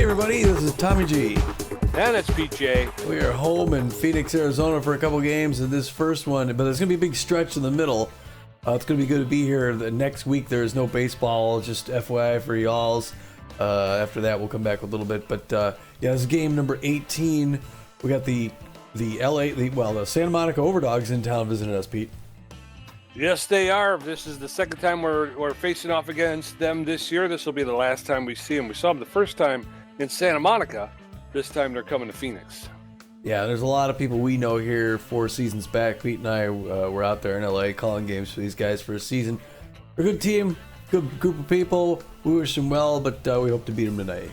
everybody, this is Tommy G. And it's PJ. We are home in Phoenix, Arizona for a couple games in this first one, but there's going to be a big stretch in the middle. It's going to be good to be here. The next week there is no baseball, just FYI for y'alls. After that we'll come back a little bit, but yeah, this is game number 18. We got the Santa Monica Overdogs in town visiting us, Pete. Yes, they are. This is the second time we're facing off against them this year. This will be the last time we see them. We saw them the first time in Santa Monica. This time they're coming to Phoenix. Yeah, there's a lot of people we know here 4 seasons back. Pete and I were out there in LA calling games for these guys for a season. They're a good team, good group of people. We wish them well, but we hope to beat them tonight.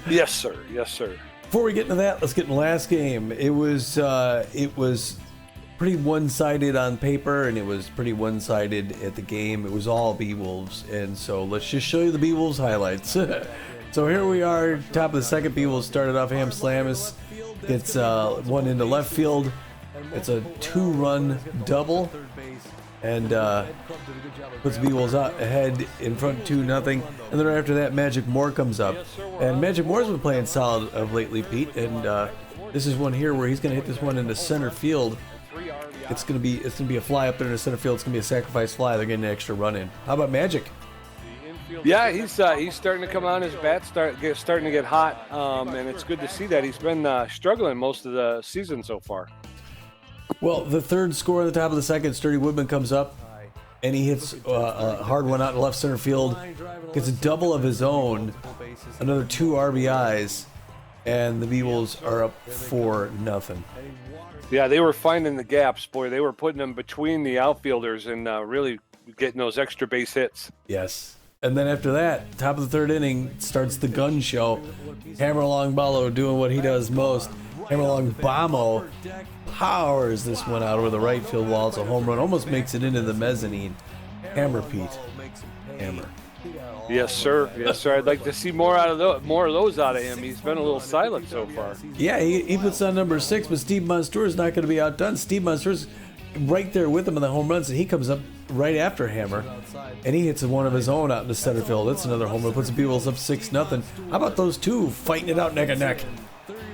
Yes, sir. Yes, sir. Before we get into that, let's get in the last game. It was pretty one-sided on paper, and it was pretty one-sided at the game. It was all Beewolves, and so let's just show you the Beewolves highlights. So here we are, top of the second. Beewolves started off. Ham Slamus gets one into left field. It's a 2-run double, and puts Beewolves out ahead in front 2-0. And then after that, Magic Moore comes up, and Magic Moore's been playing solid of lately, Pete. And this is one here where he's going to hit this one into center field. It's gonna be a fly up there in the center field. It's gonna be a sacrifice fly. They're getting an extra run in. How about Magic? Yeah, he's starting to come on. His bat starting to get hot, and it's good to see that. He's been struggling most of the season so far. Well, the third score on the top of the second, Sturdy Woodman comes up, and he hits a hard one out in left center field. Gets a double of his own, another 2 RBIs, and the Beewolves are up 4-0. Yeah, they were finding the gaps, boy. They were putting them between the outfielders and really getting those extra base hits. Yes. And then after that, top of the third inning, starts the gun show. Hammerlong Ballo doing what he does most. Hammerlong Bamo powers this one out over the right field wall. It's a home run. Almost makes it into the mezzanine. Hammer, Pete. Hammer. Yes, sir. Yes, sir. I'd like to see more of those out of him. He's been a little silent so far. Yeah, he puts on number 6, but Steve Monstour is not going to be outdone. Steve Monstour's right there with him in the home runs, and he comes up right after Hammer, and he hits one of his own out in the center field. That's another home run. Puts the Beewolves up 6-0. How about those two fighting it out neck and neck?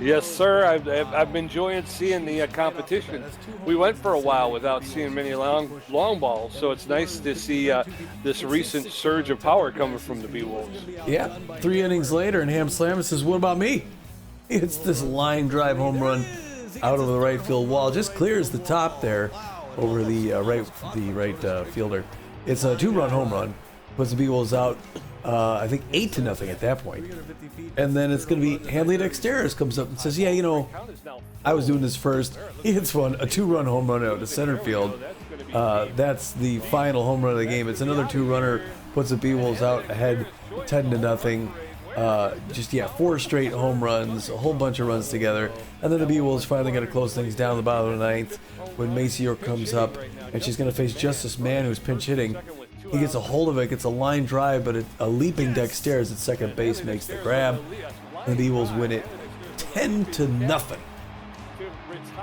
Yes, sir. I've been enjoying seeing the competition. We went for a while without seeing many long balls, so it's nice to see this recent surge of power coming from the Beewolves. Yeah, 3 innings later, and Ham Slamus says, "What about me?" It's this line drive home run out of the right field wall, just clears the top there over the right fielder. It's a 2-run home run, puts the Beewolves out. I think 8-0 at that point. And then it's going to be Hanley Dexteris comes up and says, yeah, I was doing this first. He hits a 2-run home run out to center field. That's the final home run of the game. It's another 2-runner, puts the Beewolves out ahead 10-0. 4 straight home runs, a whole bunch of runs together. And then the Beewolves finally got to close things down the bottom of the 9th when Macy York comes up, and she's going to face Justice Mann, who's pinch hitting. He gets a hold of it, gets a line drive, but a leaping Dexteris at second base makes the grab. And the Beewolves win it 10-0.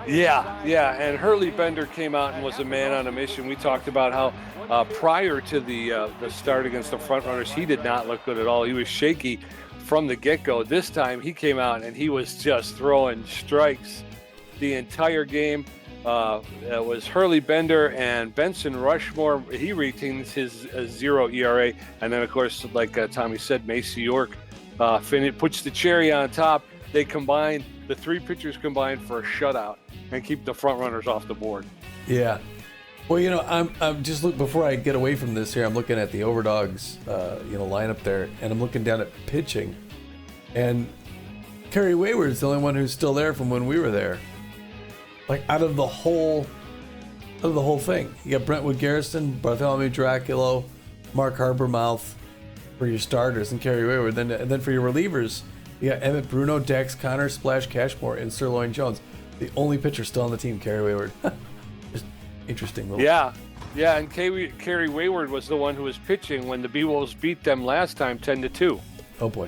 Yeah, and Hurley Bender came out and was a man on a mission. We talked about how prior to the start against the front runners, he did not look good at all. He was shaky from the get-go. This time he came out and he was just throwing strikes the entire game. It was Hurley Bender and Benson Rushmore. He retains his 0 ERA. And then, of course, like Tommy said, Macy York puts the cherry on top. They combine, the 3 pitchers combine for a shutout and keep the front runners off the board. Yeah. Well, I'm just before I get away from this here, I'm looking at the Overdogs, lineup there, and I'm looking down at pitching. And Carrie Wayward is the only one who's still there from when we were there. Like out of the whole thing, you got Brentwood Garrison, Bartholomew Draculo, Mark Harbormouth for your starters, and Carrie Wayward. And then for your relievers, you got Emmett Bruno, Dex Connor, Splash Cashmore, and Sirloin Jones. The only pitcher still on the team, Carrie Wayward. Just interesting little. Yeah, and Carrie Wayward was the one who was pitching when the Beewolves beat them last time 10-2. Oh boy.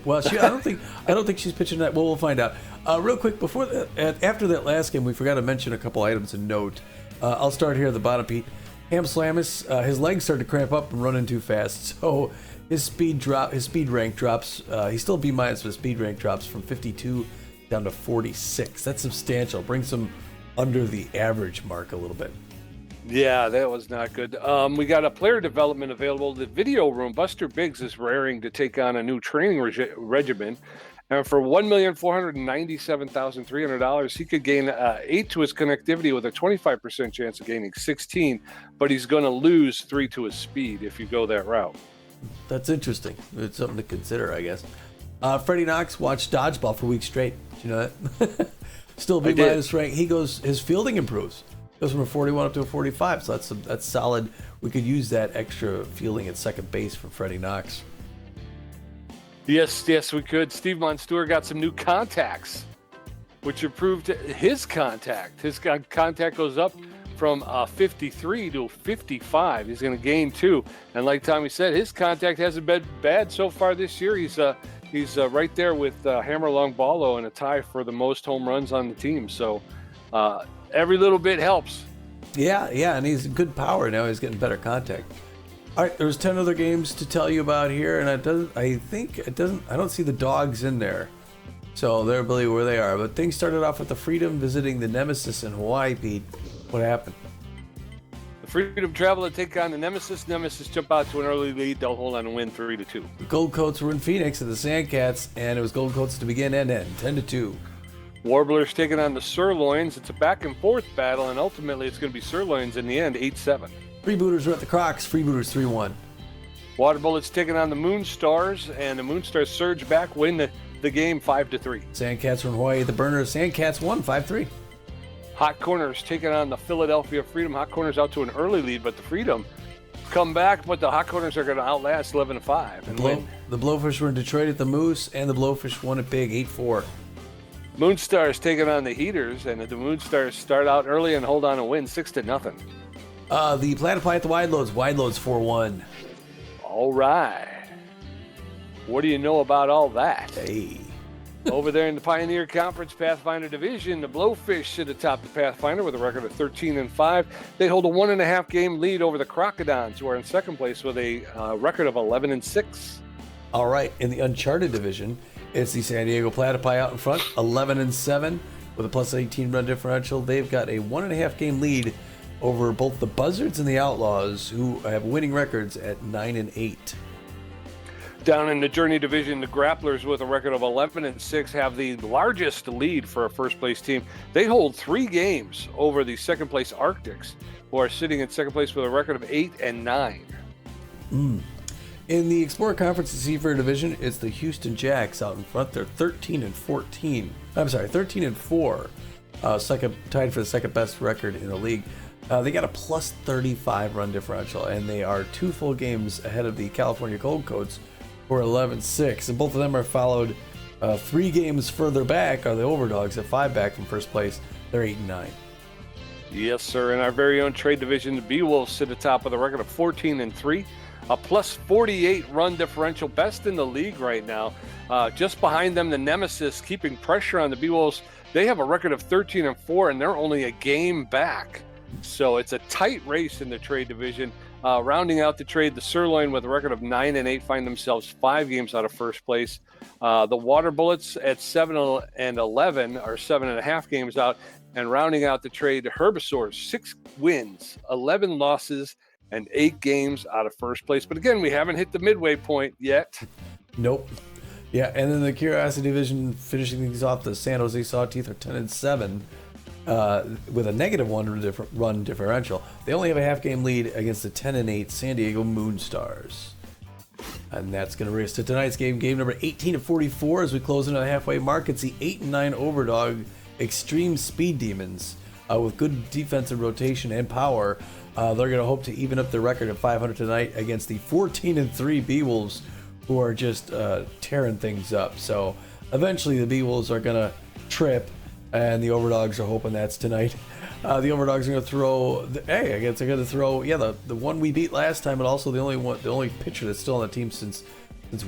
Well, I don't think she's pitching that. Well, we'll find out. Real quick, after that last game, we forgot to mention a couple items and note. I'll start here at the bottom, Pete. Ham Slamus, his legs start to cramp up and running too fast, so his speed rank drops. He's still B-, but his speed rank drops from 52 down to 46. That's substantial. Brings him under the average mark a little bit. Yeah, that was not good. We got a player development available. The video room, Buster Biggs is raring to take on a new training regimen. And for $1,497,300, he could gain 8 to his connectivity with a 25% chance of gaining 16, but he's going to lose 3 to his speed if you go that route. That's interesting. It's something to consider, I guess. Freddie Knox watched dodgeball for weeks straight. Did you know that? Still B- rank. His fielding improves. Goes from a 41 up to a 45, so that's solid. We could use that extra fielding at second base for Freddie Knox. Yes, we could. Steve Monstour got some new contacts, which improved his contact. His contact goes up from 53 to 55. He's going to gain 2. And like Tommy said, his contact hasn't been bad so far this year. He's right there with Hammer Longballo in a tie for the most home runs on the team. So every little bit helps. Yeah, and he's good power now. He's getting better contact. All right, there's 10 other games to tell you about here, and I don't see the dogs in there. So they're really where they are. But things started off with the Freedom visiting the Nemesis in Hawaii, Pete. What happened? The Freedom travel to take on the Nemesis. Nemesis jump out to an early lead. They'll hold on and win 3-2. The Gold Coats were in Phoenix at the Sandcats, and it was Gold Coats to begin and end, 10-2. Warblers taking on the Sirloins. It's a back and forth battle, and ultimately it's going to be Sirloins in the end, 8-7. Freebooters are at the Crocs. Freebooters 3-1. Water Bullets taking on the Moonstars, and the Moonstars surge back, win the game 5-3. Sandcats from Hawaii at the Burners. Sandcats won 5-3. Hot Corners taking on the Philadelphia Freedom. Hot Corners out to an early lead, but the Freedom come back, but the Hot Corners are going to outlast 11-5 and win. The Blowfish were in Detroit at the Moose, and the Blowfish won it big, 8-4. Moonstars taking on the Heaters, and the Moonstars start out early and hold on and win 6-0. The Platypi at the Wide Loads 4-1. All right. What do you know about all that? Hey. Over there in the Pioneer Conference Pathfinder Division, the Blowfish sit atop the Pathfinder with a record of 13-5. They hold a 1.5 game lead over the Crocodons, who are in second place with a record of 11-6. All right. In the Uncharted Division, it's the San Diego Platypi out in front, 11-7 with a plus 18 run differential. They've got a 1.5 game lead over both the Buzzards and the Outlaws, who have winning records at 9-8. Down in the Journey Division, the Grapplers with a record of 11-6 have the largest lead for a first place team. They hold 3 games over the second place Arctics, who are sitting in second place with a record of 8-9. In the Explorer Conference Seafair Division, it's the Houston Jacks out in front. They're 13-14. I'm sorry, 13-4. Tied for the second best record in the league. They got a plus 35 run differential, and they are 2 full games ahead of the California Gold Coats, who are 11-6. And both of them are followed 3 games further back are the Overdogs at 5 back from first place. They're 8-9. Yes, sir. In our very own trade division, the Beewolves sit atop with a record of 14-3. A plus 48 run differential, best in the league right now. Just behind them, the Nemesis keeping pressure on the Beewolves. They have a record of 13-4, and they're only a game back. So it's a tight race in the trade division. Rounding out the trade, the Sirloin with a record of 9-8 find themselves 5 games out of first place. The Water Bullets at 7-11 are 7.5 games out. And rounding out the trade, the Herbivores, 6 wins, 11 losses, and 8 games out of first place. But again, we haven't hit the midway point yet. Nope. Yeah, and then the Curiosity Division finishing things off, the San Jose Sawteeth are 10-7. With a -1 run differential. They only have a half game lead against the 10-8 San Diego Moonstars. And that's going to race to tonight's game number 18-44 as we close into the halfway mark. It's the 8-9 Overdog Extreme Speed Demons with good defensive rotation and power. They're going to hope to even up their record at 500 tonight against the 14-3 Beewolves, who are just tearing things up. So eventually the Beewolves are going to trip, and the Overdogs are hoping that's tonight. The Overdogs are going to throw. I guess they're going to throw. Yeah, the one we beat last time, but also the only pitcher that's still on the team since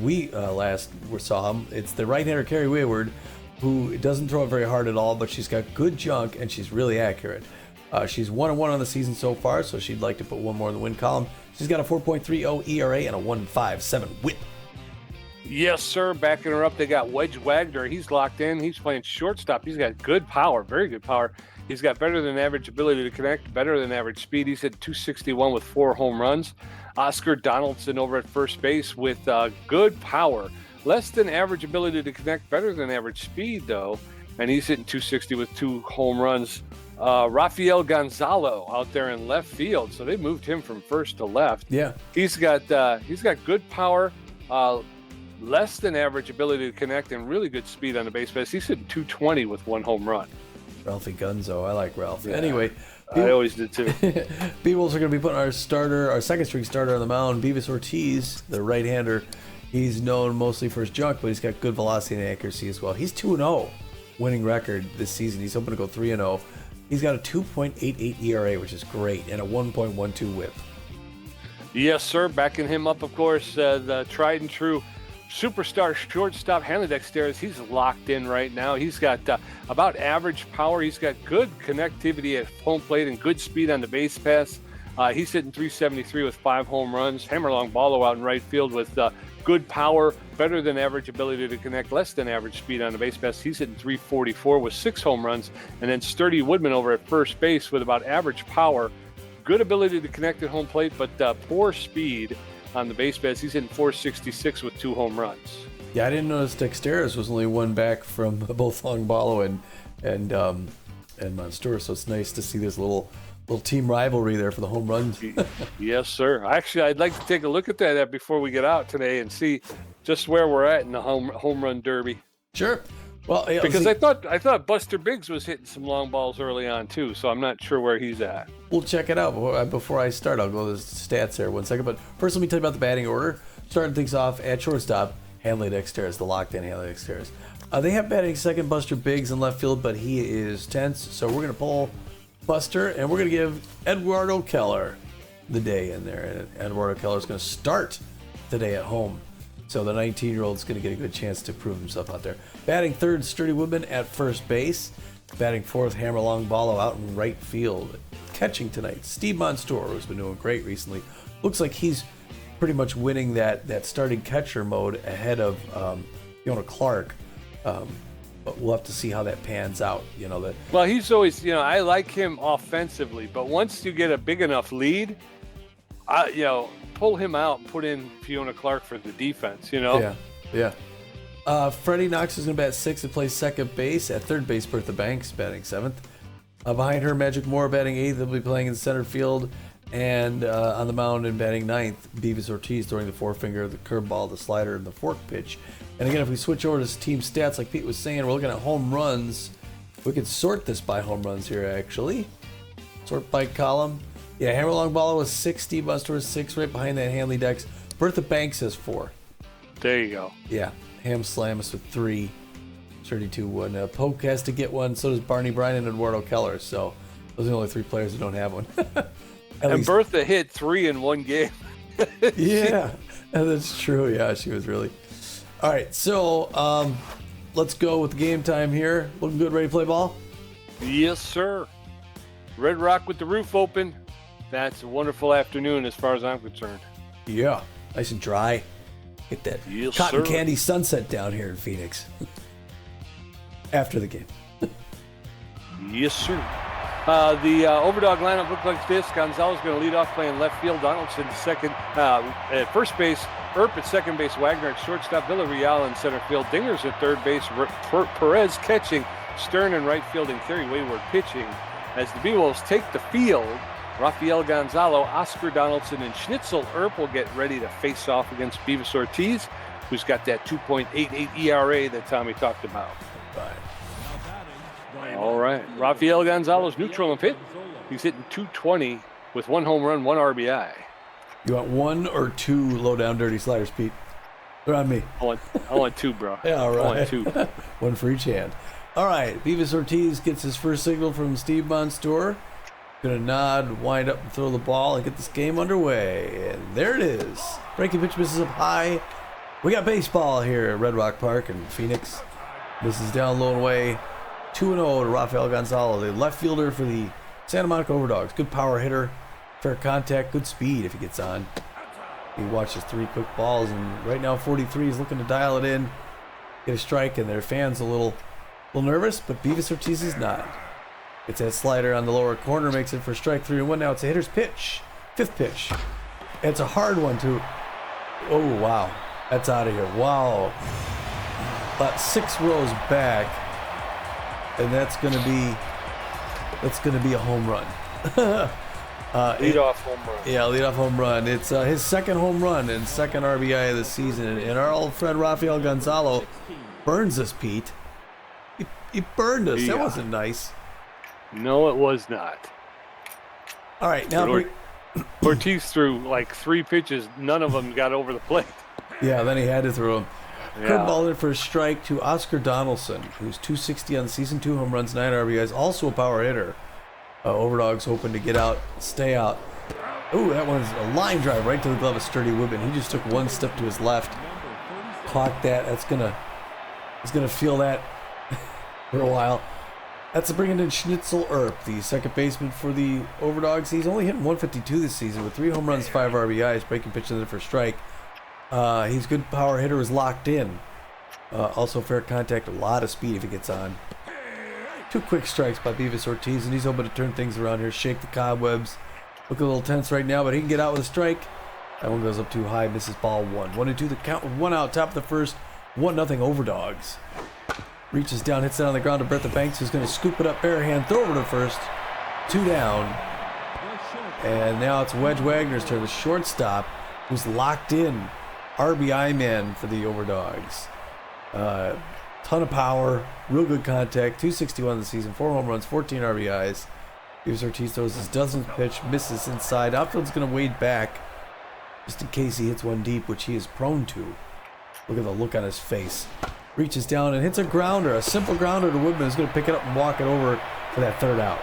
we last saw him. It's the right-hander Carrie Wayward, who doesn't throw it very hard at all, but she's got good junk and she's really accurate. She's 1-1 on the season so far, so she'd like to put one more in the win column. She's got a 4.30 ERA and a 1.57 WHIP. Yes, sir. Backing her up, they got Wedge Wagner. He's locked in. He's playing shortstop. He's got good power, very good power. He's got better than average ability to connect, better than average speed. He's at 261 with 4 home runs. Oscar Donaldson over at first base with good power. Less than average ability to connect, better than average speed, though. And he's hitting 260 with 2 home runs. Rafael Gonzalo out there in left field. So they moved him from first to left. Yeah. He's got good power, less than average ability to connect, and really good speed on the base pass. He's hitting 220 with 1 home run. Ralphie Gunzo. I like Ralph. Yeah, anyway, I always did too. Beewolves are going to be putting our second string starter on the mound, Bevis Ortiz, the right-hander. He's known mostly for his junk, but he's got good velocity and accuracy as well. He's 2-0 winning record this season. He's hoping to go 3-0. He's got a 2.88 ERA, which is great, and a 1.12 WHIP. Yes, sir. Backing him up, of course, the tried and true superstar shortstop Hanley Dexteris. He's locked in right now. He's got about average power. He's got good connectivity at home plate and good speed on the base pass. He's hitting 373 with 5 home runs. Hammerlong Ballo out in right field with good power, better than average ability to connect, less than average speed on the base pass. He's hitting 344 with 6 home runs. And then Sturdy Woodman over at first base with about average power, good ability to connect at home plate, but poor speed on the base pass. He's hitting 466 with 2 home runs. Yeah, I didn't notice Dexteris was only one back from both Longballo and Monstour, so it's nice to see this little team rivalry there for the home runs. Yes, sir. Actually, I'd like to take a look at that before we get out today and see just where we're at in the home run derby. Sure. Well, yeah, because I thought Buster Biggs was hitting some long balls early on too, so I'm not sure where he's at. We'll check it out before I start. I'll go to the stats there 1 second. But first, let me tell you about the batting order. Starting things off at shortstop, Hanley Dexteris, the locked-in Hanley Dexteris. They have batting second Buster Biggs in left field, but he is tense, so we're going to pull Buster, and we're going to give Eduardo Keller the day in there. And Eduardo Keller is going to start today at home. So the 19-year-old is going to get a good chance to prove himself out there. Batting third, Sturdy Woodman at first base. Batting fourth, Hammerlong Ballo out in right field. Catching tonight, Steve Monstour, who's been doing great recently. Looks like he's pretty much winning that starting catcher mode ahead of Fiona Clark. But we'll have to see how that pans out. Well, he's always, I like him offensively, but once you get a big enough lead, pull him out and put in Fiona Clark for the defense, Yeah. Freddie Knox is going to bat sixth and play second base. At third base, Bertha Banks batting seventh. Behind her, Magic Moore batting eighth. They'll be playing in center field. And on the mound and batting ninth, Bevis Ortiz throwing the forefinger, the curveball, the slider, and the fork pitch. And again, if we switch over to team stats, like Pete was saying, we're looking at home runs. We could sort this by home runs here, actually. Sort by column. Yeah, Hammerlong Ballo was 6, Steve Monstour was 6, right behind that Hanley Dex. Bertha Banks has 4. There you go. Yeah, Ham Slamus with 3. 32-1. Poke has to get one, so does Barney Bryan and Eduardo Keller. So those are the only 3 players who don't have one. And Bertha hit 3 in one game. Yeah, that's true. Yeah, she was really... All right, so let's go with the game time here. Looking good, ready to play ball? Yes, sir. Red Rock with the roof open. That's a wonderful afternoon as far as I'm concerned. Yeah, nice and dry. Get that cotton candy sunset down here in Phoenix. After the game. Yes, sir. The Overdog lineup looked like this. Gonzalez going to lead off playing left field. Donaldson second. At first base, Earp at second base. Wagner at shortstop. Villarreal in center field. Dingers at third base. Perez catching. Stern in right field. And Carrie Wayward pitching. As the Beewolves take the field, Rafael Gonzalo, Oscar Donaldson, and Schnitzel Earp will get ready to face off against Bevis Ortiz, who's got that 2.88 ERA that Tommy talked about. All right. Rafael Gonzalo's neutral and hit. He's hitting 220 with 1 home run, 1 RBI. You want 1 or 2 low down dirty sliders, Pete? They're on me. I want 2, bro. Yeah, all right. I want 2. 1 for each hand. All right. Bevis Ortiz gets his first signal from Steve Monstour. Gonna nod, wind up, and throw the ball and get this game underway. And there it is. Breaking pitch misses up high. We got baseball here at Red Rock Park in Phoenix. This is down low and away. 2-0 to Rafael Gonzalo, the left fielder for the Santa Monica Overdogs, good power hitter, fair contact, good speed if he gets on. He watches 3 quick balls, and right now 43 is looking to dial it in, get a strike, and their fans a little nervous, but Bevis Ortiz is not. Gets that slider on the lower corner, makes it for strike 3-1. Now it's a hitter's pitch, 5th pitch. And it's a hard one too. Oh wow, that's out of here. Wow, about 6 rows back, and that's gonna be a home run. Leadoff home run. Yeah, leadoff home run. It's his 2nd home run and 2nd RBI of the season. And our old friend Rafael Gonzalo burns us, Pete. He burned us. That wasn't nice. No, it was not. All right, now Ortiz threw like 3 pitches. None of them got over the plate. Yeah, then he had to throw him. Yeah. Curveball in for a strike to Oscar Donaldson, who's 260 on the season, 2 home runs, 9 RBIs, also a power hitter. Overdogs hoping to get out, stay out. Ooh, that one's a line drive right to the glove of Sturdy Woodman. He just took 1 step to his left, clocked that. He's gonna feel that for a while. That's bringing in Schnitzel Earp, the 2nd baseman for the Overdogs. He's only hitting 152 this season with 3 home runs, 5 RBIs, breaking pitch in there for a strike. He's a good power hitter, is locked in. Also fair contact, a lot of speed if he gets on. 2 quick strikes by Bevis Ortiz, and he's hoping to turn things around here, shake the cobwebs. Look a little tense right now, but he can get out with a strike. That one goes up too high, misses ball 1. 1-2 the count with 1 out, top of the first. 1-0 Overdogs. Reaches down, hits it on the ground to Bertha Banks, who's going to scoop it up bare hand, throw over to first. 2 down. And now it's Wedge Wagner's turn, the shortstop, who's locked in. RBI man for the Overdogs. Ton of power, real good contact, 261 this season, 4 home runs, 14 RBIs. Bevis Ortiz throws his dozenth pitch, misses inside. Outfield's going to wade back just in case he hits one deep, which he is prone to. Look at the look on his face. Reaches down and hits a grounder, a simple grounder to Woodman, who's going to pick it up and walk it over for that 3rd out.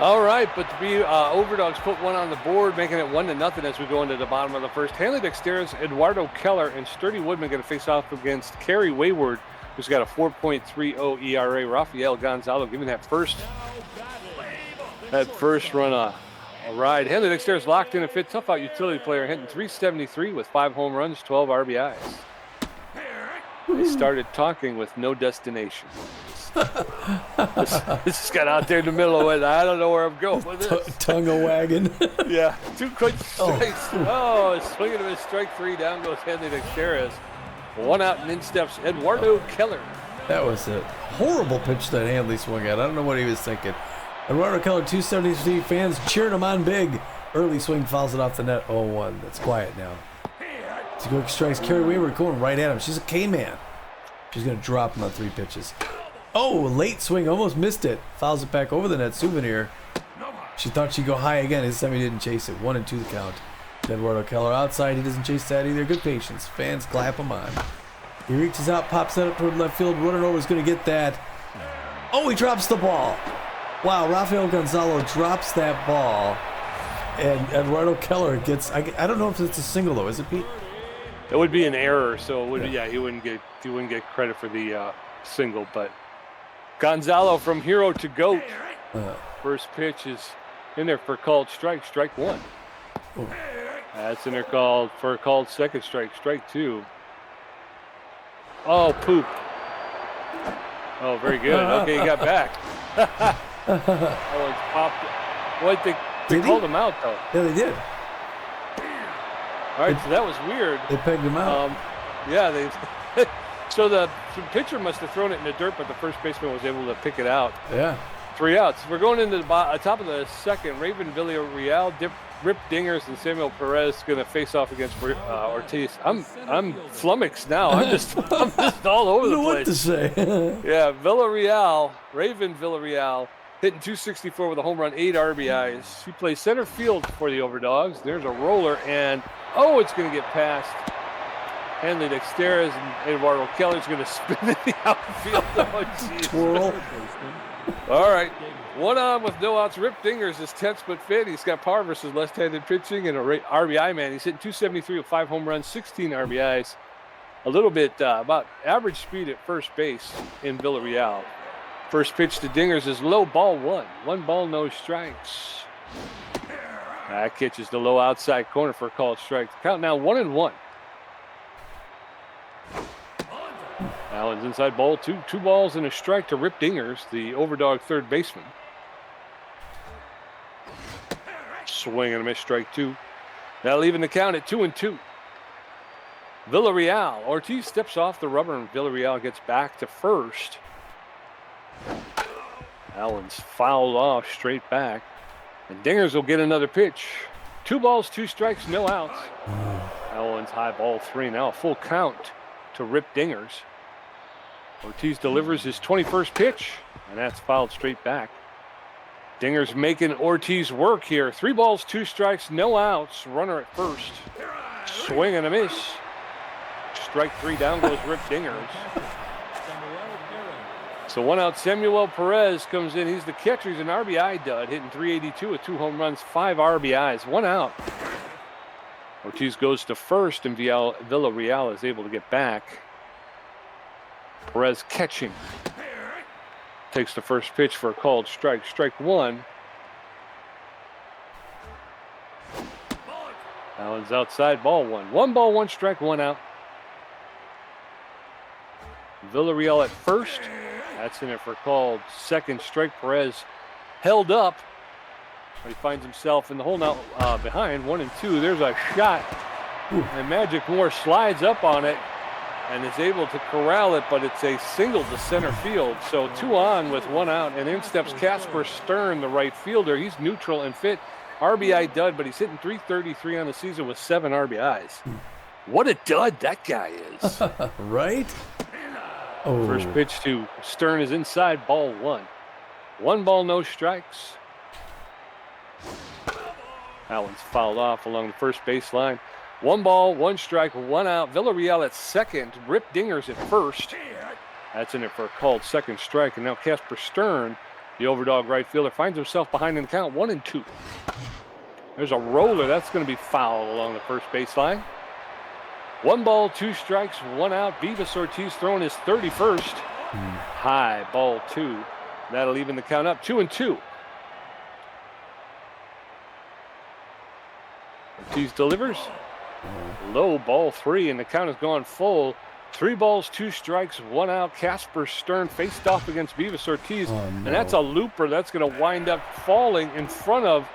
All right, but the Overdogs put 1 on the board, making it 1-0 as we go into the bottom of the first. Hanley Dexteris, Eduardo Keller, and Sturdy Woodman going to face off against Carrie Wayward, who's got a 4.30 ERA. Rafael Gonzalo giving that first run a ride. Hanley Dexteris locked in a fit, tough out utility player, hitting .373 with 5 home runs, 12 RBIs. They started talking with no destination. This just got out there in the middle of it. I don't know where I'm going with this. Tongue a wagon. Yeah, 2 quick strikes. Swinging to his strike 3. Down goes Hanley Dexteris. 1 out and in steps Eduardo Keller. That was a horrible pitch that Hanley swung at. I don't know what he was thinking. Eduardo Keller, 273 fans cheering him on big. Early swing fouls it off the net. 0-1. That's quiet now. Two quick strikes. Carrie Wayward going right at him. She's a K-man. She's going to drop him on 3 pitches. Oh, late swing. Almost missed it. Fouls it back over the net. Souvenir. She thought she'd go high again. This time he didn't chase it. 1-2 the count. Eduardo Keller outside. He doesn't chase that either. Good patience. Fans clap him on. He reaches out, pops that up toward left field. Running over is going to get that. Oh, he drops the ball. Wow, Rafael Gonzalo drops that ball. And Eduardo Keller gets, I don't know if it's a single though, is it, Pete? It would be an error, so it would, yeah, he wouldn't get credit for the single. But Gonzalo from hero to GOAT. First pitch is in there for called strike, strike 1. Ooh. That's in there for a called second strike, strike 2. Oh, poop. Oh, very good. Okay, he got back. That one's popped. What they called him out though. Yeah, they did. All right, so that was weird. They pegged him out. Yeah, so the pitcher must have thrown it in the dirt, but the first baseman was able to pick it out. Yeah. 3 outs. We're going into the top of the second. Raven Villarreal, Rip Dingers, and Samuel Perez going to face off against Ortiz. I'm flummoxed now. I'm just all over the place. What to say? Yeah, Raven Villarreal, hitting .264 with a home run, 8 RBIs. He plays center field for the Overdogs. There's a roller, and it's going to get past Hanley Dexteris, and Eduardo Keller's going to spin in the outfield. Oh, twirl. All right, 1 on with no outs. Rip Dingers is tense but fit. He's got power versus left-handed pitching and a RBI man. He's hitting .273 with 5 home runs, 16 RBIs. A little bit about average speed at first base in Villarreal. First pitch to Dingers is low, ball one. 1 ball, no strikes. That catches the low outside corner for a called strike. Count now 1-1. Allen's inside ball two. 2 balls and a strike to Rip Dingers, the Overdog third baseman. Swing and a miss, strike 2. Now leaving the count at 2-2. Villarreal. Ortiz steps off the rubber and Villarreal gets back to first. Allen's fouled off straight back. And Dingers will get another pitch. 2 balls, 2 strikes, no outs. Allen's high ball 3. Now a full count to Rip Dingers. Ortiz delivers his 21st pitch, and that's fouled straight back. Dingers making Ortiz work here. 3 balls, 2 strikes, no outs. Runner at first. Swing and a miss. Strike 3, down goes Rip Dingers. So 1 out, Samuel Perez comes in. He's the catcher. He's an RBI dud, hitting .382 with 2 home runs, 5 RBIs, 1 out. Ortiz goes to first, and Villarreal is able to get back. Perez catching. Takes the first pitch for a called strike. Strike 1. Allen's outside, ball 1. 1 ball, 1 strike, 1 out. Villarreal at first. That's in it for a called second strike. Perez held up. He finds himself in the hole now behind 1-2. There's a shot. And Magic Moore slides up on it and is able to corral it, but it's a single to center field. So 2 on with 1 out, and in steps Casper Stern, the right fielder. He's neutral and fit. RBI dud, but he's hitting .333 on the season with 7 RBIs. What a dud that guy is. Right? Oh. First pitch to Stern is inside, ball 1. 1 ball, no strikes. Allen's fouled off along the first baseline. 1 ball, 1 strike, 1 out. Villarreal at second. Rip Dingers at first. That's in it for a called second strike. And now Casper Stern, the Overdog right fielder, finds himself behind in the count 1-2. There's a roller. That's going to be fouled along the first baseline. 1 ball, 2 strikes, 1 out. Bevis Ortiz throwing his 31st. High, ball 2. That'll even the count up 2-2. Ortiz delivers. Low, ball 3, and the count has gone full. 3 balls, 2 strikes, 1 out. Casper Stern faced off against Bevis Ortiz, and that's a looper that's going to wind up falling in front of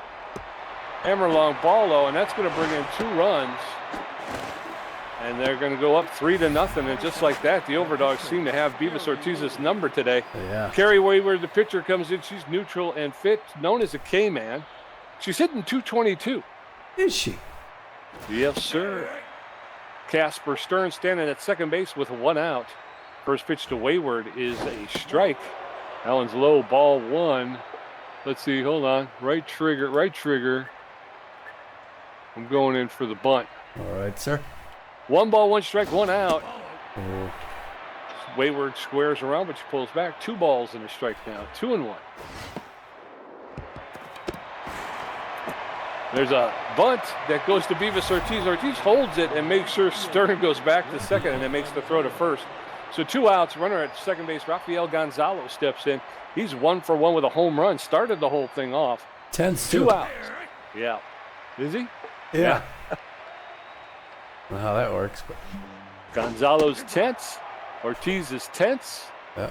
Emerlong Ballo, and that's going to bring in 2 runs. And they're going to go up 3-0, and just like that, the Overdogs seem to have Bevis Ortiz's number today. Yeah. Carrie Wayward, the pitcher, comes in. She's neutral and fit, known as a K-man. She's hitting .222. Is she? Yes, sir. Casper Stern standing at second base with 1 out. First pitch to Wayward is a strike. Allen's low, ball 1. Let's see, hold on. Right trigger. I'm going in for the bunt. All right, sir. 1 ball, 1 strike, 1 out. Oh. Wayward squares around, but she pulls back. 2 balls and a strike now. 2-1. There's a bunt that goes to Bevis Ortiz. Ortiz holds it and makes sure Stern goes back to second and then makes the throw to first. So 2 outs, runner at second base. Rafael Gonzalo steps in. He's 1 for 1 with a home run. Started the whole thing off. Tense, 2 too. outs. Yeah. Is he? Yeah. I don't know how that works, but Gonzalo's tense. Ortiz is tense. yeah.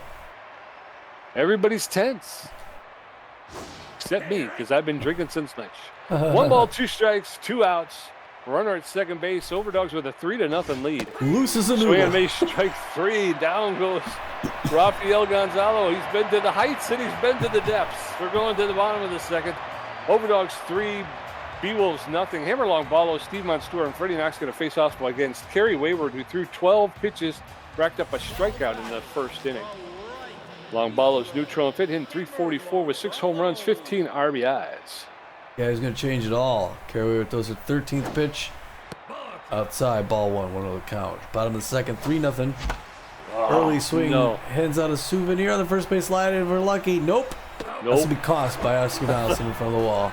Everybody's tense. Except me, because I've been drinking since lunch. 1 ball, 2 strikes, 2 outs. Runner at second base. Overdogs with a 3-0 lead. Loose as a Swing and noodle. miss, strike 3. Down goes Rafael Gonzalo. He's been to the heights and he's been to the depths. We're going to the bottom of the second. Overdogs 3, Beewolves nothing. Hammerlong Ballo, Steve Monstour, and Freddie Knox going to face off against Carrie Wayward, who threw 12 pitches, racked up a strikeout in the first inning. Long Ballo's neutral and fit, hitting .344 with 6 home runs, 15 RBIs. Yeah, he's going to change it all. Carrie Wayward throws her 13th pitch. Outside, ball 1 on the count. Bottom of the second, 3-0. Early swing, hands out a souvenir on the first base line, and we're lucky. Nope. That's to be cost by Oscar Donaldson in front of the wall.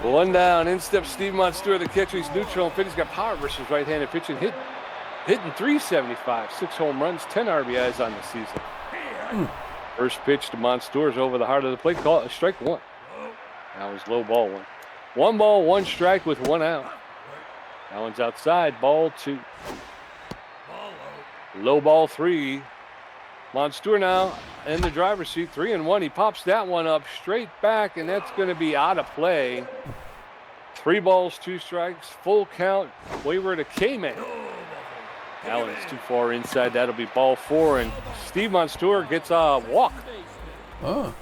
1 down, in steps Steve Monstour, the catcher. He's neutral and fit. He's got power versus right-handed pitching. Hitting .375, 6 home runs, 10 RBIs on the season. First pitch to Monsteur's over the heart of the plate. Call it a strike one. That was low ball one. 1 ball, 1 strike with 1 out. That one's outside. Ball 2. Low ball 3. Monsteur now in the driver's seat. 3-1. He pops that one up straight back, and that's going to be out of play. 3 balls, 2 strikes. Full count. Wayward a K-man. That one's too far inside. That'll be ball 4, and Steve Monsteur gets a walk. Oh.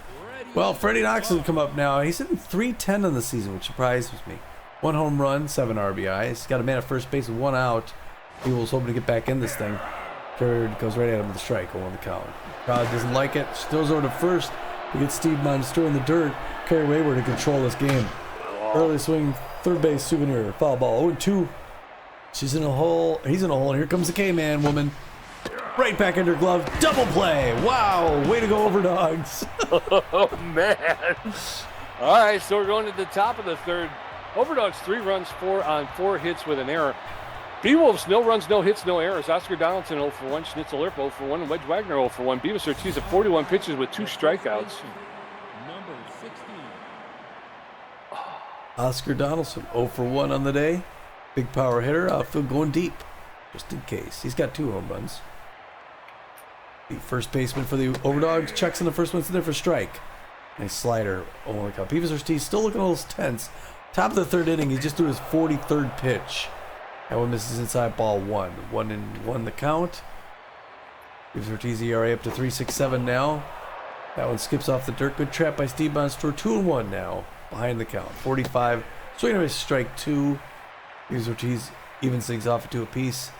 Well, Freddie Knox has come up now. He's hitting .310 in the season, which surprises me. 1 home run, 7 RBIs. He's got a man at first base with 1 out. He was hoping to get back in this thing. Third goes right at him with a strike, 0 on the count. Crowd doesn't like it. Throws over to first. He gets Steve Monsteur in the dirt. Carrie Wayward to control this game. Early swing, third base souvenir, foul ball, 0-2. She's in a hole. He's in a hole. And here comes the K-man woman. Right back under glove. Double play. Wow. Way to go, Overdogs. Oh, man. All right, so we're going to the top of the third. Overdogs 3 runs, 4 on 4 hits with an error. Beewolves, no runs, no hits, no errors. Oscar Donaldson 0 for 1, Schnitzel Earp 0 for 1, and Wedge Wagner 0 for 1. Bevis Ortiz at 41 pitches with 2 strikeouts. Number 16. Oscar Donaldson 0 for 1 on the day. Big power hitter. Outfield going deep, just in case. He's got 2 home runs. The first baseman for the Overdogs checks in the first one. It's in there for strike. Nice slider. Oh my God. Bevis Ortiz still looking a little tense. Top of the 3rd inning. He just threw his 43rd pitch. That one misses inside, ball 1. 1-1 the count. Bevis Ortiz ERA up to 3.67 now. That one skips off the dirt. Good trap by Steve Monsteur. 2-1 now. Behind the count. 45. Swing and a miss, strike 2. Bevis Ortiz evens things off at 2 apiece.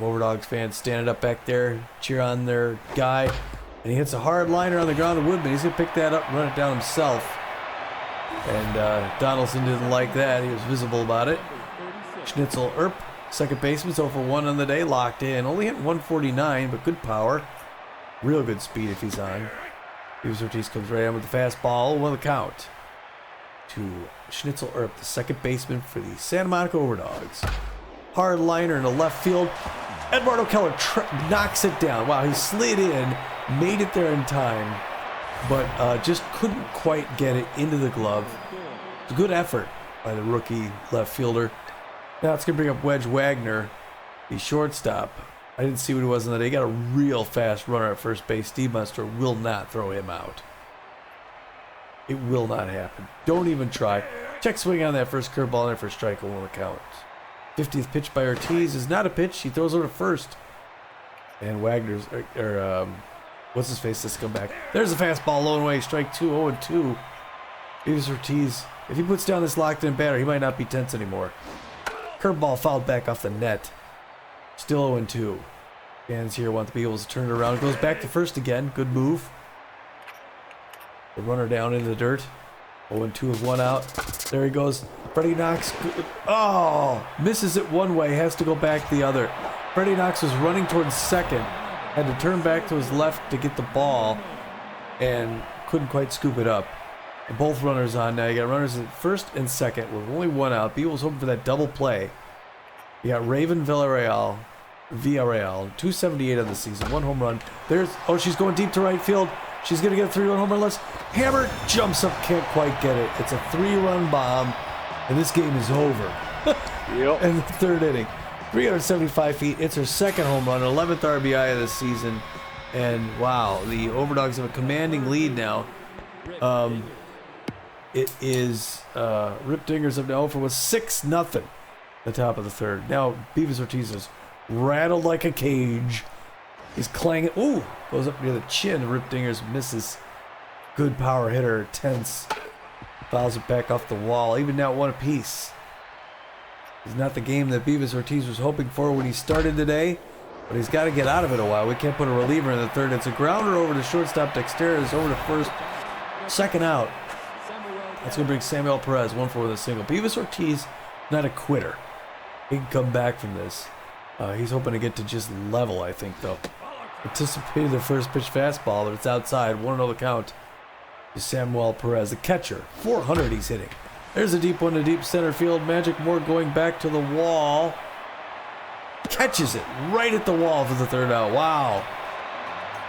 Overdogs fans standing up back there, cheer on their guy, and he hits a hard liner on the ground to Woodman. He's gonna pick that up and run it down himself. And Donaldson didn't like that. He was visible about it. Schnitzel Earp, second baseman, 0 for 1 on the day, locked in. Only hit 149, but good power. Real good speed if he's on. Bevis Ortiz comes right in with the fastball. 1 the count to Schnitzel Earp, the second baseman for the Santa Monica Overdogs. Hard liner in the left field. Eduardo Keller knocks it down. Wow, he slid in, made it there in time, but just couldn't quite get it into the glove. It's a good effort by the rookie left fielder. Now it's going to bring up Wedge Wagner, the shortstop. I didn't see what he was in the day. He got a real fast runner at first base. Steve Monsteur will not throw him out. It will not happen. Don't even try. Check swing on that first curveball there for strike, 0 on the count. 50th pitch by Ortiz is not a pitch. He throws over to first. And Wagner's, what's his face, this come back. There's a fastball, low and away, strike 2, 0-2. Bevis Ortiz, if he puts down this locked in batter, he might not be tense anymore. Curveball fouled back off the net. Still 0-2. Fans here want the Beewolves to turn it around. Goes back to first again. Good move. The runner down into the dirt. 0-2 with 1 out. There he goes. Freddie Knox. Oh, misses it one way. Has to go back the other. Freddie Knox was running towards second. Had to turn back to his left to get the ball. And couldn't quite scoop it up. And both runners on now. You got runners at first and second with only 1 out. Beewolves hoping for that double play. You got Raven Villarreal. 278 on the season. 1 home run. She's going deep to right field. She's going to get a 3-run home run. Hammer jumps up, can't quite get it. It's a 3-run bomb, and this game is over. Yep. In the 3rd inning. 375 feet. It's her 2nd home run, 11th RBI of the season. And wow, the Overdogs have a commanding lead now. It is Rip Dingers up now for 6-0. The top of the 3rd. Now Bevis Ortiz is rattled like a cage. He's clanging. Ooh, goes up near the chin. Rip Dingers misses. Good power hitter, tense. Fouls it back off the wall. Even now 1 apiece. It's not the game that Bevis Ortiz was hoping for when he started today, but he's got to get out of it a while. We can't put a reliever in the 3rd. It's a grounder over to shortstop Dexteris, over to first. 2nd out. That's going to bring Samuel Perez 1 for with a single. Bevis Ortiz, not a quitter. He can come back from this. He's hoping to get to just level, I think, though. Anticipated the first pitch fastball, but it's outside. 1-0 the count to Samuel Perez, the catcher. 400 he's hitting. There's a deep one to deep center field. Magic Moore going back to the wall. Catches it right at the wall for the 3rd out. Wow.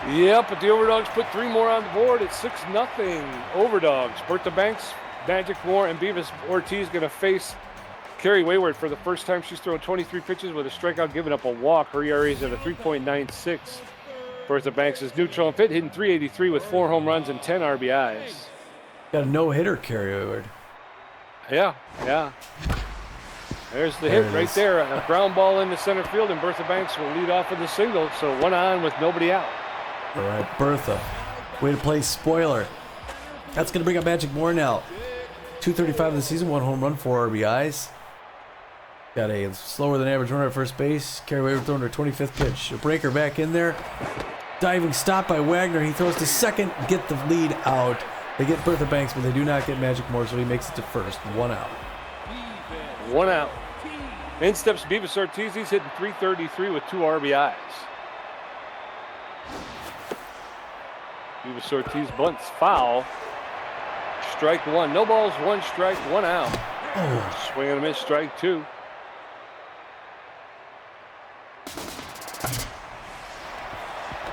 Yep, but the Overdogs put 3 more on the board. It's 6-0 Overdogs. Bertha Banks, Magic Moore, and Bevis Ortiz going to face Carrie Wayward for the first time. She's thrown 23 pitches with a strikeout, giving up a walk. Her ERA is at a 3.96. Bertha Banks is neutral and fit, hitting .383 with 4 home runs and 10 RBIs. Got a no-hitter, Carrie Wayward. Yeah. There's the hit right there. A ground ball into center field, and Bertha Banks will lead off with a single. So 1 on with nobody out. All right, Bertha. Way to play spoiler. That's going to bring up Magic Moore now. 235 in the season, 1 home run, 4 RBIs. Got a slower than average runner at first base. Carrie Wayward throwing her 25th pitch. A breaker back in there. Diving stop by Wagner. He throws to second, get the lead out. They get Bertha Banks, but they do not get Magic Moore, so he makes it to first. 1 out. 1 out. In steps Bevis Ortiz. He's hitting .333 with 2 RBIs. Bevis Ortiz bunts foul. Strike 1. No balls, 1 strike, 1 out. Oh. Swing and a miss, strike 2.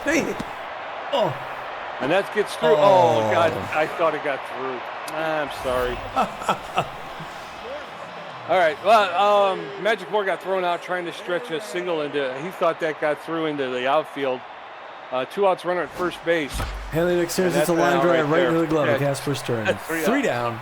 Hey. Oh. And that gets through. Oh, God. I thought it got through. I'm sorry. All right. Well, Magic Moore got thrown out trying to stretch a single into. He thought that got through into the outfield. 2 outs, runner at first base. Hanley upstairs, it's a line drive right into the glove of Casper's turn. 3 down.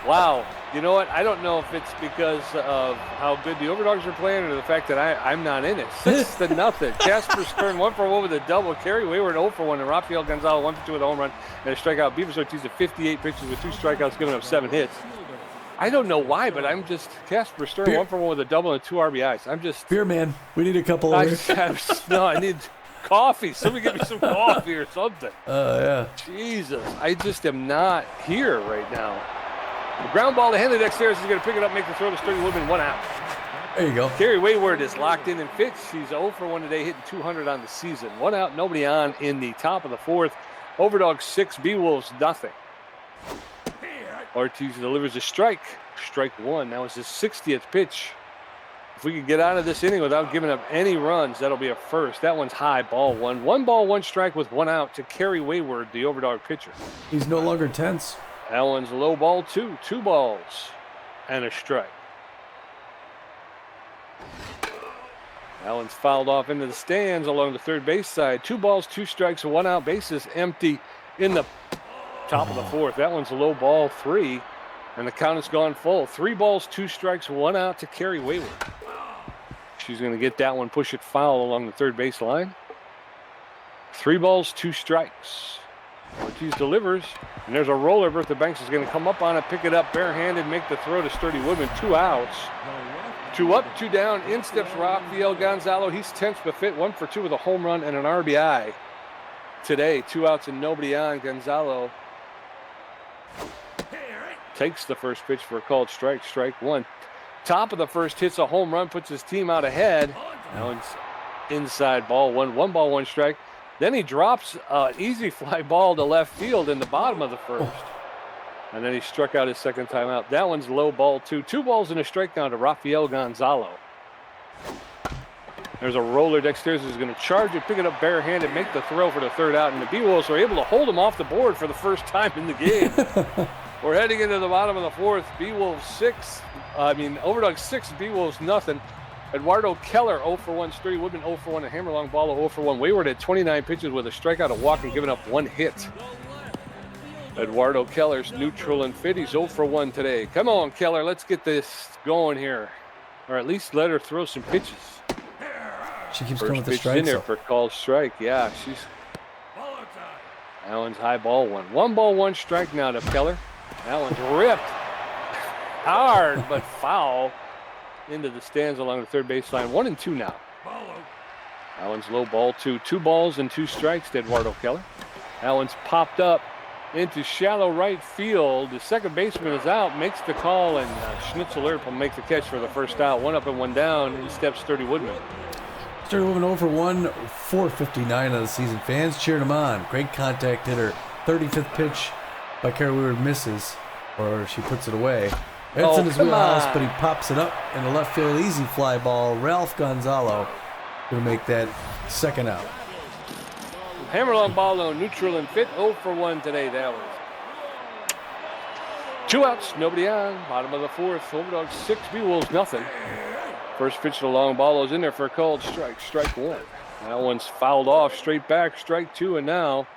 Wow. You know what? I don't know if it's because of how good the Overdogs are playing or the fact that I'm not in it. 6-0. Casper's turn, 1 for 1 with a double. Carrie Wayward 0 for 1, and Rafael Gonzalo 1 for 2 with a home run and a strikeout. Bevis Ortiz at 58 pitches with 2 strikeouts, giving up 7 hits. I don't know why, but I'm just Casper Stern 1 for 1 with a double and 2 RBIs. I'm just beer man. We need a couple of no, I need coffee. Somebody give me some coffee or something. Yeah. Jesus, I just am not here right now. The ground ball to Henley Dexterous is going to pick it up, make the throw to Sturdy Woodman, 1 out. There you go. Carrie Wayward is locked in and fixed. She's 0 for 1 today, hitting .200 on the season. 1 out, nobody on in the top of the 4th. Overdogs 6, Beewolves nothing. Ortiz delivers a strike. Strike 1. That was his 60th pitch. If we could get out of this inning without giving up any runs, that'll be a first. That one's high, ball 1. 1 ball, 1 strike with 1 out to Carrie Wayward, the Overdog pitcher. He's no longer tense. That one's low ball 2. 2 balls and a strike. That one's fouled off into the stands along the third base side. 2 balls, 2 strikes, 1 out. Bases empty in the top of the 4th. That one's low ball 3, and the count has gone full. 3 balls, 2 strikes, 1 out to Carrie Wayward. She's going to get that one, push it foul along the third base line. 3 balls, 2 strikes. Ortiz delivers, and there's a roller. Bertha Banks is going to come up on it, pick it up barehanded, make the throw to Sturdy Woodman. 2 outs. 2 up, 2 down. In steps Rafael Gonzalo. He's tense but fit. 1 for 2 with a home run and an RBI today. 2 outs and nobody on. Gonzalo takes the first pitch for a called strike. Strike 1. Top of the 1st, hits a home run, puts his team out ahead. Now it's inside, ball 1. 1 ball, 1 strike. Then he drops an easy fly ball to left field in the bottom of the 1st. And then he struck out his 2nd time out. That one's low, ball 2. 2 balls and a strike down to Rafael Gonzalo. There's a roller. Dexterous is going to charge it, pick it up barehanded, make the throw for the 3rd out. And the Beewolves are able to hold him off the board for the first time in the game. We're heading into the bottom of the 4th. Overdogs 6, Beewolves nothing. Eduardo Keller 0 for 1, Sturdy Woodman 0 for 1, a Hammerlong ball 0 for 1. Wayward had 29 pitches with a strikeout, a walk, and giving up 1 hit. Eduardo Keller's neutral and fit. He's 0 for 1 today. Come on, Keller, let's get this going here. Or at least let her throw some pitches. She keeps First going with the pitch strikes. in there for called strike. Yeah, she's. That one's high, ball 1. 1 ball, 1 strike now to Keller. That one's ripped hard, but foul into the stands along the third baseline. 1 and 2 now. That one's low, ball 2. 2 balls and 2 strikes to Eduardo Keller. That one's popped up into shallow right field. The second baseman is out, makes the call, and Schnitzler will make the catch for the 1st out. 1 up and 1 down. In steps Sturdy Woodman. Sturdy Woodman 0 for 1, 459 of the season. Fans cheered him on. Great contact hitter. 35th pitch by Carrie Wayward misses, or she puts it away. It's in his wheelhouse, but he pops it up in the left field. Easy fly ball. Ralph Gonzalo going to make that 2nd out. Hammer long ball, no neutral and fit. 0 for 1 today. That was 2 outs, nobody on. Bottom of the 4th. Overdogs 6, Beewolves nothing. First pitch to the long ball was in there for a called strike. Strike 1. That one's fouled off. Straight back. Strike 2. And now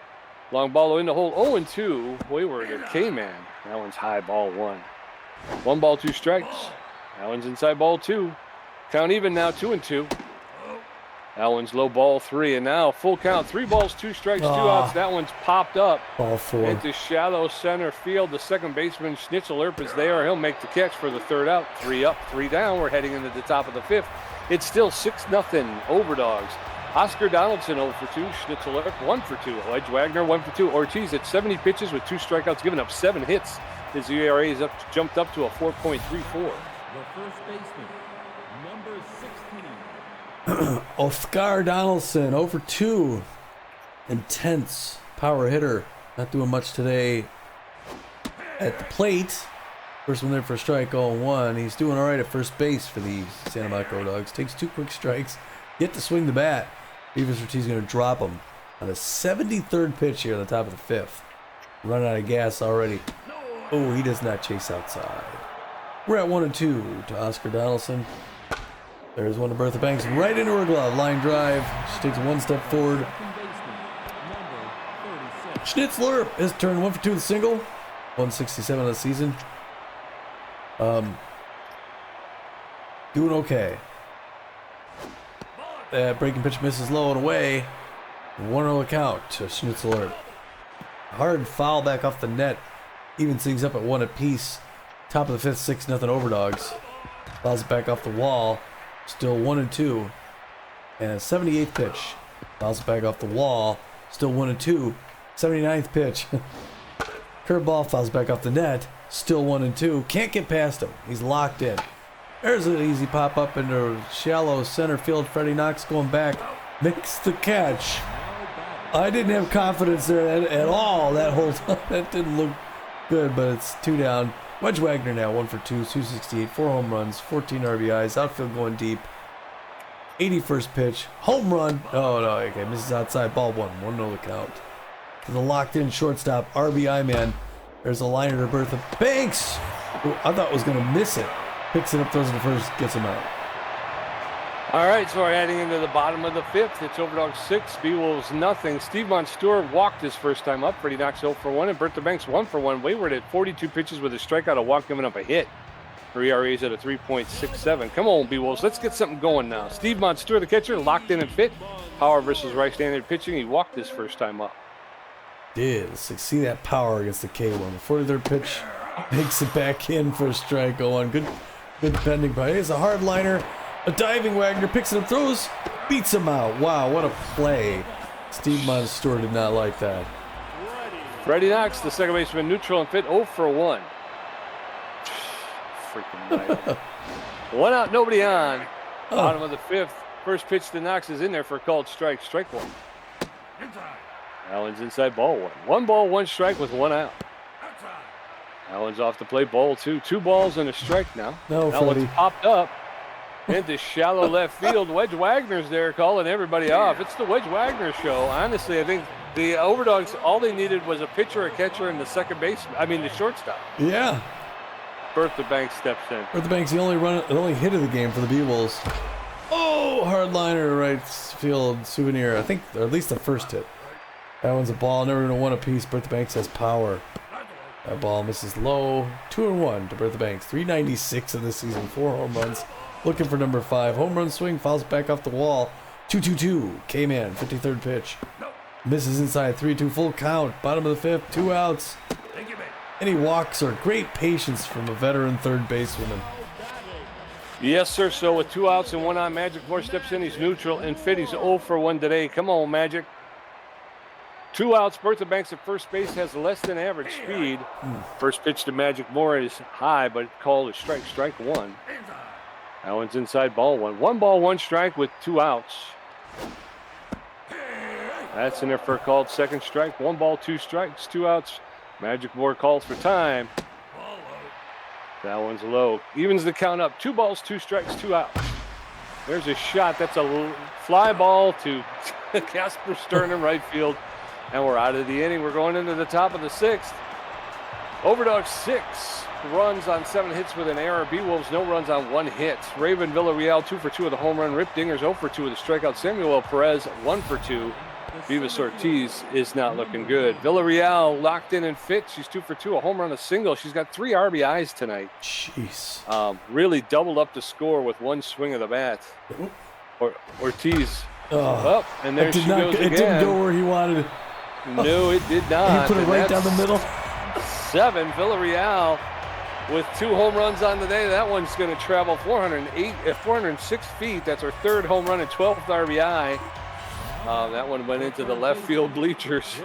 long ball in the hole. 0-2. Wayward at K-Man. That one's high, ball 1. 1 ball, 2 strikes. That one's inside, ball 2. Count even now, 2-2. That one's low, ball 3. And now full count, 3 balls, 2 strikes, 2 outs. That one's popped up. Ball 4. Into shallow center field. The second baseman, Schnitzelerp, is there. He'll make the catch for the 3rd out. 3 up, 3 down. We're heading into the top of the 5th. It's still 6-0 Overdogs. Oscar Donaldson 0 for 2. Schnitzelerp 1 for 2. Wedge Wagner 1 for 2. Ortiz at 70 pitches with 2 strikeouts, giving up 7 hits. His ERA is jumped up to a 4.34. The first baseman, number 16. Oscar Donaldson 0 for 2. Intense power hitter. Not doing much today at the plate. First one there for a strike, 0-1. He's doing all right at first base for the Santa Monica Overdogs. Takes 2 quick strikes. Yet to swing the bat. Bevis Ortiz going to drop him on the 73rd pitch here on the top of the 5th. Running out of gas already. Oh, he does not chase outside. We're at 1-2 to Oscar Donaldson. There's one to Bertha Banks right into her glove. Line drive. She takes 1 step forward. Second baseman, number 36. Schnitzelerp has turned 1 for 2 with a single. 167 on the season. Doing okay. Breaking pitch misses low and away. 1-0 count to Schnitzelerp. Hard foul back off the net. Evens things up at 1 apiece. Top of the 5th, 6-0 Overdogs. Fouls it back off the wall. Still 1-2. And a 78th pitch. Fouls it back off the wall. Still 1-2. 79th pitch. Curveball fouls back off the net. Still 1-2. Can't get past him. He's locked in. There's an easy pop up into shallow center field. Freddie Knox going back. Makes the catch. I didn't have confidence there at all that whole time. That didn't look good, but it's 2 down. Wedge Wagner now 1 for 2, 268, 4 home runs, 14 RBIs, outfield going deep. 81st pitch, home run. Oh no, okay, misses outside, ball 1-0 count. To the locked in shortstop, RBI man. There's a liner to Bertha Banks, who I thought was going to miss it. Picks it up, throws it to first, gets him out. All right, so we're heading into the bottom of the 5th. It's Overdogs 6, Beewolves nothing. Steve Monstour walked his first time up. Freddie Knox 0 for 1, and Bertha Banks 1 for 1. Wayward at 42 pitches with a strikeout, a walk, giving up a hit. Her ERA is at a 3.67. Come on, Beewolves, let's get something going now. Steve Monstour, the catcher, locked in and fit. Power versus right-handed pitching. He walked his first time up. Did see that power against the K1. The 43rd pitch makes it back in for a strike. 0-1. Good bending by. Here's a hard liner. A diving Wagner picks it up, throws, beats him out. Wow, what a play. Steve Monstour did not like that. Freddie Knox, the second baseman, neutral and fit, 0 for 1. Freaking night. 1 out, nobody on. Bottom of the 5th. First pitch to Knox is in there for a called strike. Strike 1. Allen's inside, ball 1. 1 ball, 1 strike with 1 out. Allen's off the plate, ball 2. 2 balls and a strike now. No, Allen's Freddie. popped up into shallow left field. Wedge Wagner's there calling everybody off. It's the Wedge Wagner show. Honestly, I think the Overdogs, all they needed was a pitcher, a catcher, and the the shortstop. Yeah. Bertha Banks steps in. Bertha Banks, the only hit of the game for the Beewolves. Oh, hard liner, right field souvenir. I think, or at least the first hit. That one's a ball, never going to 1 apiece. Bertha Banks has power. That ball misses low. 2-1 to Bertha Banks. 396 of the season, 4 home runs. Looking for number 5. Home run swing, fouls back off the wall. 2-2-2. K-Man, 53rd pitch. Misses inside, 3-2 full count. Bottom of the 5th, 2 outs. Any walks are great patience from a veteran third baseman. Yes, sir. So with 2 outs and 1 on, Magic Moore steps in. He's neutral and fit. He's 0 for 1 today. Come on, Magic. 2 outs. Bertha Banks at first base has less than average speed. First pitch to Magic Moore is high, but called a strike. Strike 1. That one's inside, ball 1. 1 ball, 1 strike with 2 outs. That's in there for a called second strike. 1 ball, 2 strikes, 2 outs. Magic Moore calls for time. That one's low. Evens the count up. 2 balls, 2 strikes, 2 outs. There's a shot. That's a fly ball to Casper Stern in right field. And we're out of the inning. We're going into the top of the 6th. Overdogs 6 runs on 7 hits with an error. Beewolves no runs on 1 hit. Raven Villarreal 2 for 2 with a home run. Rip Dingers 0 for 2 with a strikeout. Samuel Perez 1 for 2. Bevis Ortiz is not looking good. Villarreal locked in and fit. She's 2 for 2, a home run, a single. She's got 3 RBIs tonight. Jeez. Really doubled up the score with 1 swing of the bat. Ortiz. Up, and there she goes again. It didn't go where he wanted it. No, it did not. He put it right down the middle. 7. Villarreal with 2 home runs on the day. That one's going to travel 406 feet. That's her 3rd home run and 12th RBI. That one went into the left field bleachers.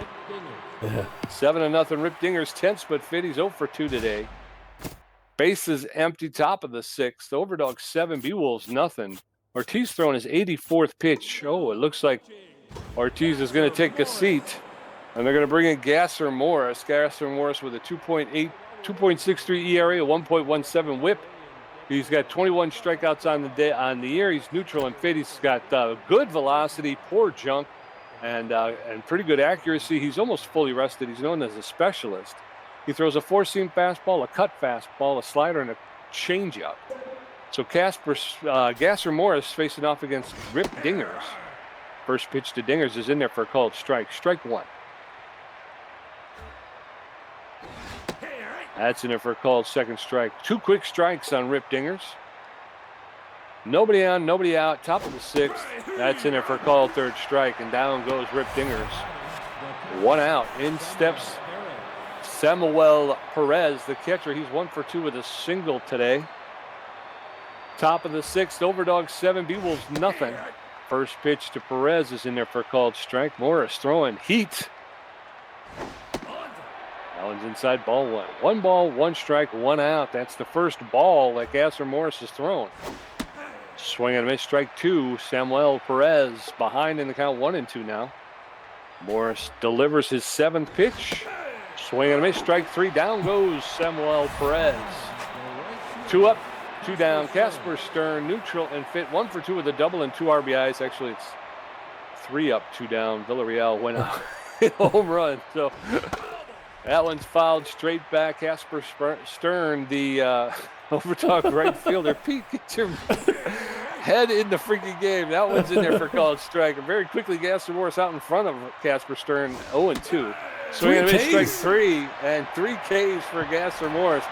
7-0 Rip Dingers. 10th but fit. He's 0 for 2 today. Bases empty, top of the 6th. Overdogs 7, Beewolves nothing. Ortiz throwing his 84th pitch. Oh, it looks like Ortiz is going to take a seat. And they're going to bring in Gasser Morris. Gasser Morris with a 2.63 ERA, a 1.17 WHIP. He's got 21 strikeouts on the year. He's neutral and fit. He's got good velocity, poor junk, and pretty good accuracy. He's almost fully rested. He's known as a specialist. He throws a 4-seam fastball, a cut fastball, a slider, and a changeup. So Gasser Morris facing off against Rip Dingers. First pitch to Dingers is in there for a called strike. Strike 1. That's in there for a called second strike. 2 quick strikes on Rip Dingers. Nobody on, nobody out. Top of the 6th. That's in there for a called third strike. And down goes Rip Dingers. 1 out. In steps Samuel Perez, the catcher. He's 1 for 2 with a single today. Top of the 6th. Overdogs 7, Beewolves nothing. First pitch to Perez is in there for a called strike. Morris throwing heat. That one's inside, ball 1. 1 ball, 1 strike, 1 out. That's the first ball that Gasser Morris has thrown. Swing and a miss, strike 2. Samuel Perez behind in the count, 1-2 now. Morris delivers his 7th pitch. Swing and a miss, strike 3. Down goes Samuel Perez. 2 up, 2 down. Casper Stern, neutral and fit. 1 for 2 with a double and 2 RBIs. Actually, it's 3 up, 2 down. Villarreal went out home run. So that one's fouled straight back. Casper Stern, the Overdog right fielder. Pete, get your head in the freaking game. That one's in there for called strike. And very quickly, Gasser Morris out in front of Casper Stern, 0-2. Swing and a miss, strike 3, and 3 Ks for Gasser Morris.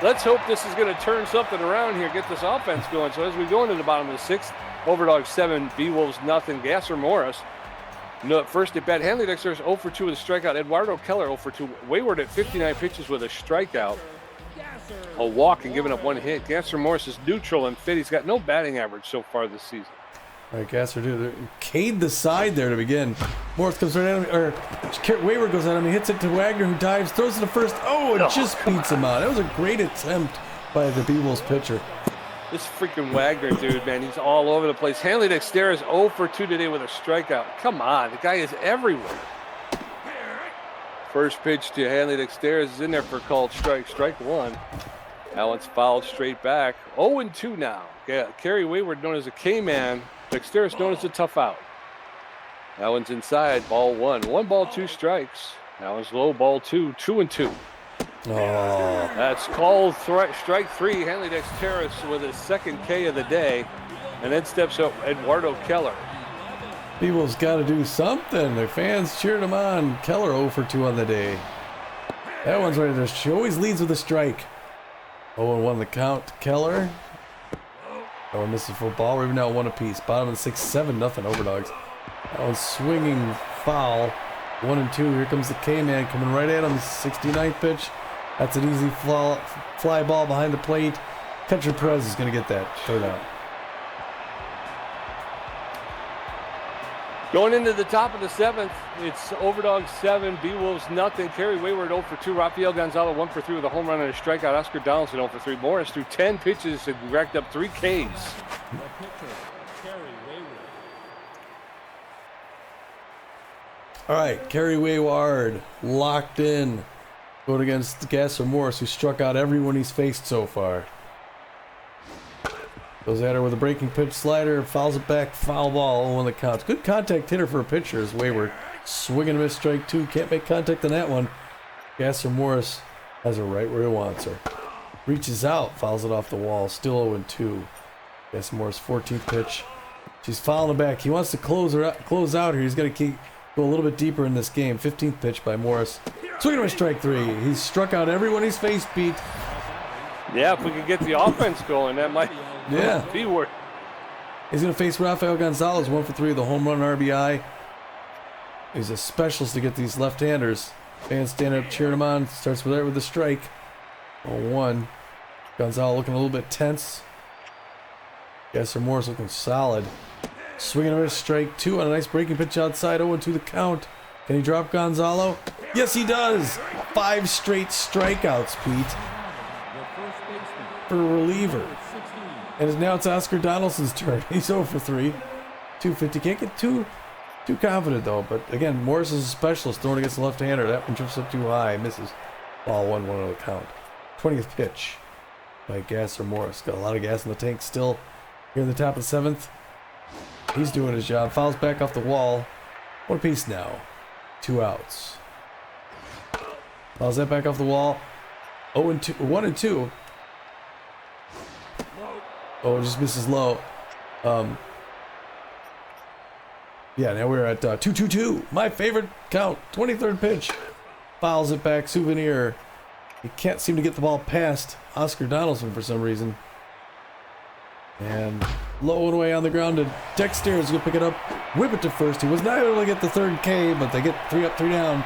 Let's hope this is going to turn something around here, get this offense going. So as we go into the bottom of the 6th, Overdogs 7, Beewolves nothing. Gasser Morris. No, first at bat, Hanley Dexter is 0 for 2 with a strikeout. Eduardo Keller 0 for 2. Wayward at 59 pitches with a strikeout. A walk and giving up 1 hit. Gasser Morris is neutral and fit. He's got no batting average so far this season. All right, Gasser, dude, Cade the side there to begin. Morris comes right at him, or Wayward goes at him. He hits it to Wagner, who dives, throws it to first. Oh, it just beats him out. That was a great attempt by the Beewolves pitcher. This freaking Wagner dude, man, he's all over the place. Hanley Dexter is 0 for 2 today with a strikeout. Come on, the guy is everywhere. First pitch to Hanley Dexter is in there for a called strike. Strike 1. That one's fouled straight back. 0-2 now. Carrie Wayward, known as a K-man. Dexter is known as a tough out. That one's inside, ball 1. 1 ball, 2 strikes. That one's low, ball 2. 2-2. Oh. That's called strike 3. Hanley Dexteris with his 2nd K of the day. And then steps up Eduardo Keller. Beewolves got to do something. Their fans cheered him on. Keller 0 for 2 on the day. That one's right there. She always leads with a strike. 0-1 the count to Keller. That one misses for a ball. We're now 1 apiece. Bottom of the 6th, 7-0 Overdogs. That one's swinging foul. 1-2. Here comes the K-man coming right at him. 69th pitch. That's an easy fly ball behind the plate. Catcher Perez is going to get that. Third out. Going into the top of the 7th, it's Overdogs 7, Beewolves nothing. Carrie Wayward 0 for 2. Rafael Gonzalo 1 for 3 with a home run and a strikeout. Oscar Donaldson 0 for 3. Morris threw 10 pitches and racked up 3 Ks. The pitcher, Carrie Wayward. All right, Carrie Wayward locked in. Going against Gasser Morris, who struck out everyone he's faced so far. Goes at her with a breaking pitch slider, fouls it back, foul ball, 0 on the count. Good contact hitter for a pitcher is Wayward. Swing and a miss, strike 2. Can't make contact on that one. Gasser Morris has her right where he wants her. Reaches out, fouls it off the wall. Still 0-2. Gasser Morris, 14th pitch. She's fouling it back. He wants to close out here. He's got to go a little bit deeper in this game. 15th pitch by Morris. Swing and a miss, strike 3. He's struck out everyone he's faced, Pete. Yeah, if we could get the offense going, that might be worth. He's going to face Rafael Gonzalez, 1 for 3 of the home run RBI. He's a specialist to get these left-handers. Fans stand up, cheering him on. Starts with the strike. 0-1. Gonzalez looking a little bit tense. Gasser Morris looking solid. Swinging a miss, strike 2 on a nice breaking pitch outside. 0-2 the count. Can he drop Gonzalo? Yes, he does. 5 straight strikeouts, Pete. For a reliever. And now it's Oscar Donaldson's turn. He's 0 for 3. 250. Can't get too confident, though. But again, Morris is a specialist throwing against the left-hander. That one trips up too high. Misses. Ball 1-1 on the count. 20th pitch by Gasser Morris. Got a lot of gas in the tank still. Here in the top of the 7th. He's doing his job. Fouls back off the wall. 1 apiece now. 2 outs. Fouls that back off the wall. 0-2. 1-2. Oh, just misses low. Yeah, now we're at 2-2-2. My favorite count. 23rd pitch. Fouls it back. Souvenir. He can't seem to get the ball past Oscar Donaldson for some reason. And low and away on the ground. And Dexter is going to pick it up. Whip it to first. He was not able to get the 3rd K, but they get 3 up, 3 down.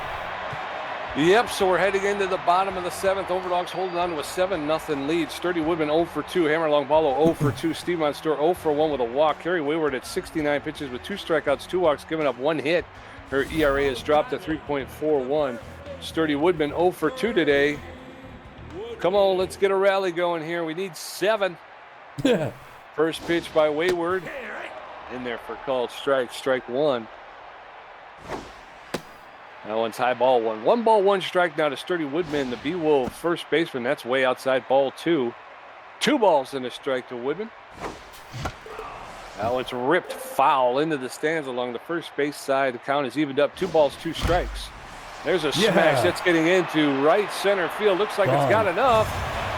Yep, so we're heading into the bottom of the 7th. Overdogs holding on to a 7-0 lead. Sturdy Woodman 0 for 2. Hammer Longballo 0 for 2. Steve Monstour 0 for 1 with a walk. Carrie Wayward at 69 pitches with 2 strikeouts, 2 walks, giving up 1 hit. Her ERA has dropped to 3.41. Sturdy Woodman 0 for 2 today. Come on, let's get a rally going here. We need 7. Yeah. First pitch by Wayward. In there for called strike. Strike 1. That one's high, ball 1. 1 ball, 1 strike now to Sturdy Woodman, the Beewolves first baseman. That's way outside, ball 2. 2 balls and a strike to Woodman. Now it's ripped foul into the stands along the first base side. The count is evened up. 2 balls, 2 strikes. There's a smash that's getting into right center field. Looks like it's got enough.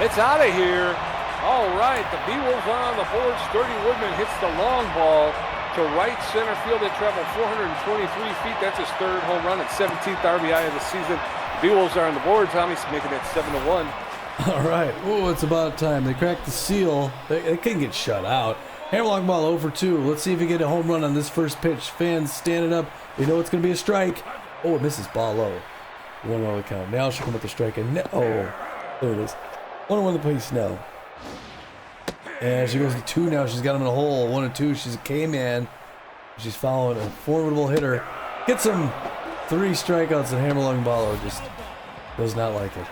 It's out of here. All right, the Beewolves are on the board. Sturdy Woodman hits the long ball to right center field. It traveled 423 feet. That's his 3rd home run and 17th RBI of the season. Beewolves are on the board. Tommy's making it 7-1. All right. Oh, it's about time. They cracked the seal. They couldn't get shut out. Hammer long ball 0 for 2. Let's see if we get a home run on this first pitch. Fans standing up. They know it's going to be a strike. Oh, it misses, ball low. 1 on the count. Now she'll come with the strike. And there it is. 1-1 the place now. And she goes to 2 now. She's got him in a hole. 1-2. She's a K-man. She's following a formidable hitter. Gets him 3 strikeouts, and Hammer Longballo just does not like it.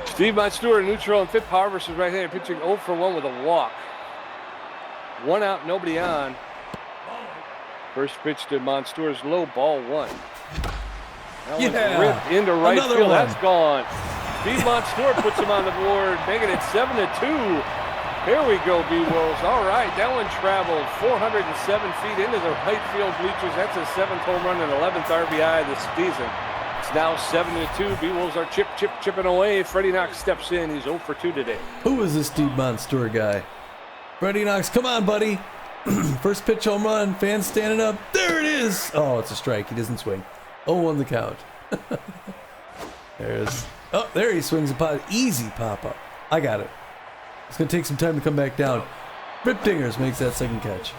Steve Monstour neutral and Fit Power versus right-hander pitching 0 for 1 with a walk. 1 out, nobody on. First pitch to Monstour's low, ball 1. That one's ripped into right field. That's gone. Steve Monstour puts him on the board, making it 7-2. Here we go, Beewolves. All right, that one traveled 407 feet into the right field bleachers. That's his 7th home run and 11th RBI this season. It's now 7-2. Beewolves are chipping away. Freddie Knox steps in. He's 0 for 2 today. Who is this Steve Monstour guy? Freddie Knox, come on, buddy. First pitch home run. Fans standing up. There it is. Oh, it's a strike. He doesn't swing. 0-1 the count. There he swings a pop. Easy pop-up. I got it. It's going to take some time to come back down. Rip Dingers makes that second catch.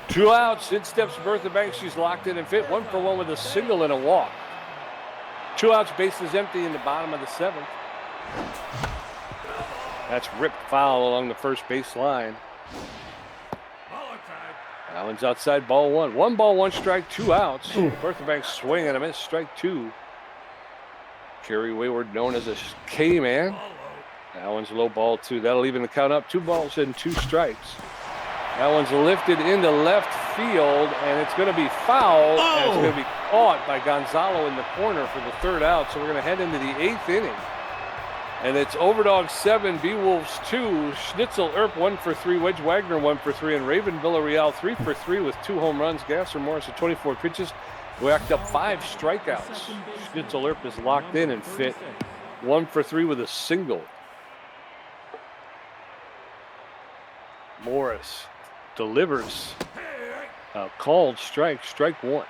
2 outs. In steps Bertha Banks. She's locked in and fit. 1 for 1 with a single and a walk. 2 outs. Bases empty in the bottom of the 7th. That's ripped foul along the first base line. That one's outside, ball 1. 1 ball, 1 strike, 2 outs. Bertha Banks swing and a miss, strike 2. Carrie Wayward, known as a K-man. That one's low, ball 2. That'll even the count up. 2 balls and 2 strikes. That one's lifted into left field, and it's going to be fouled. And it's going to be caught by Gonzalo in the corner for the 3rd out. So we're going to head into the 8th inning. And it's Overdogs 7, Beewolves 2, Schnitzel Earp 1 for 3, Wedge Wagner 1 for 3, and Raven Villarreal 3 for 3 with 2 home runs. Gasser Morris at 24 pitches, whacked up 5 strikeouts. Schnitzel Earp is locked in and fit, 1 for 3 with a single. Morris delivers a called strike, strike 1.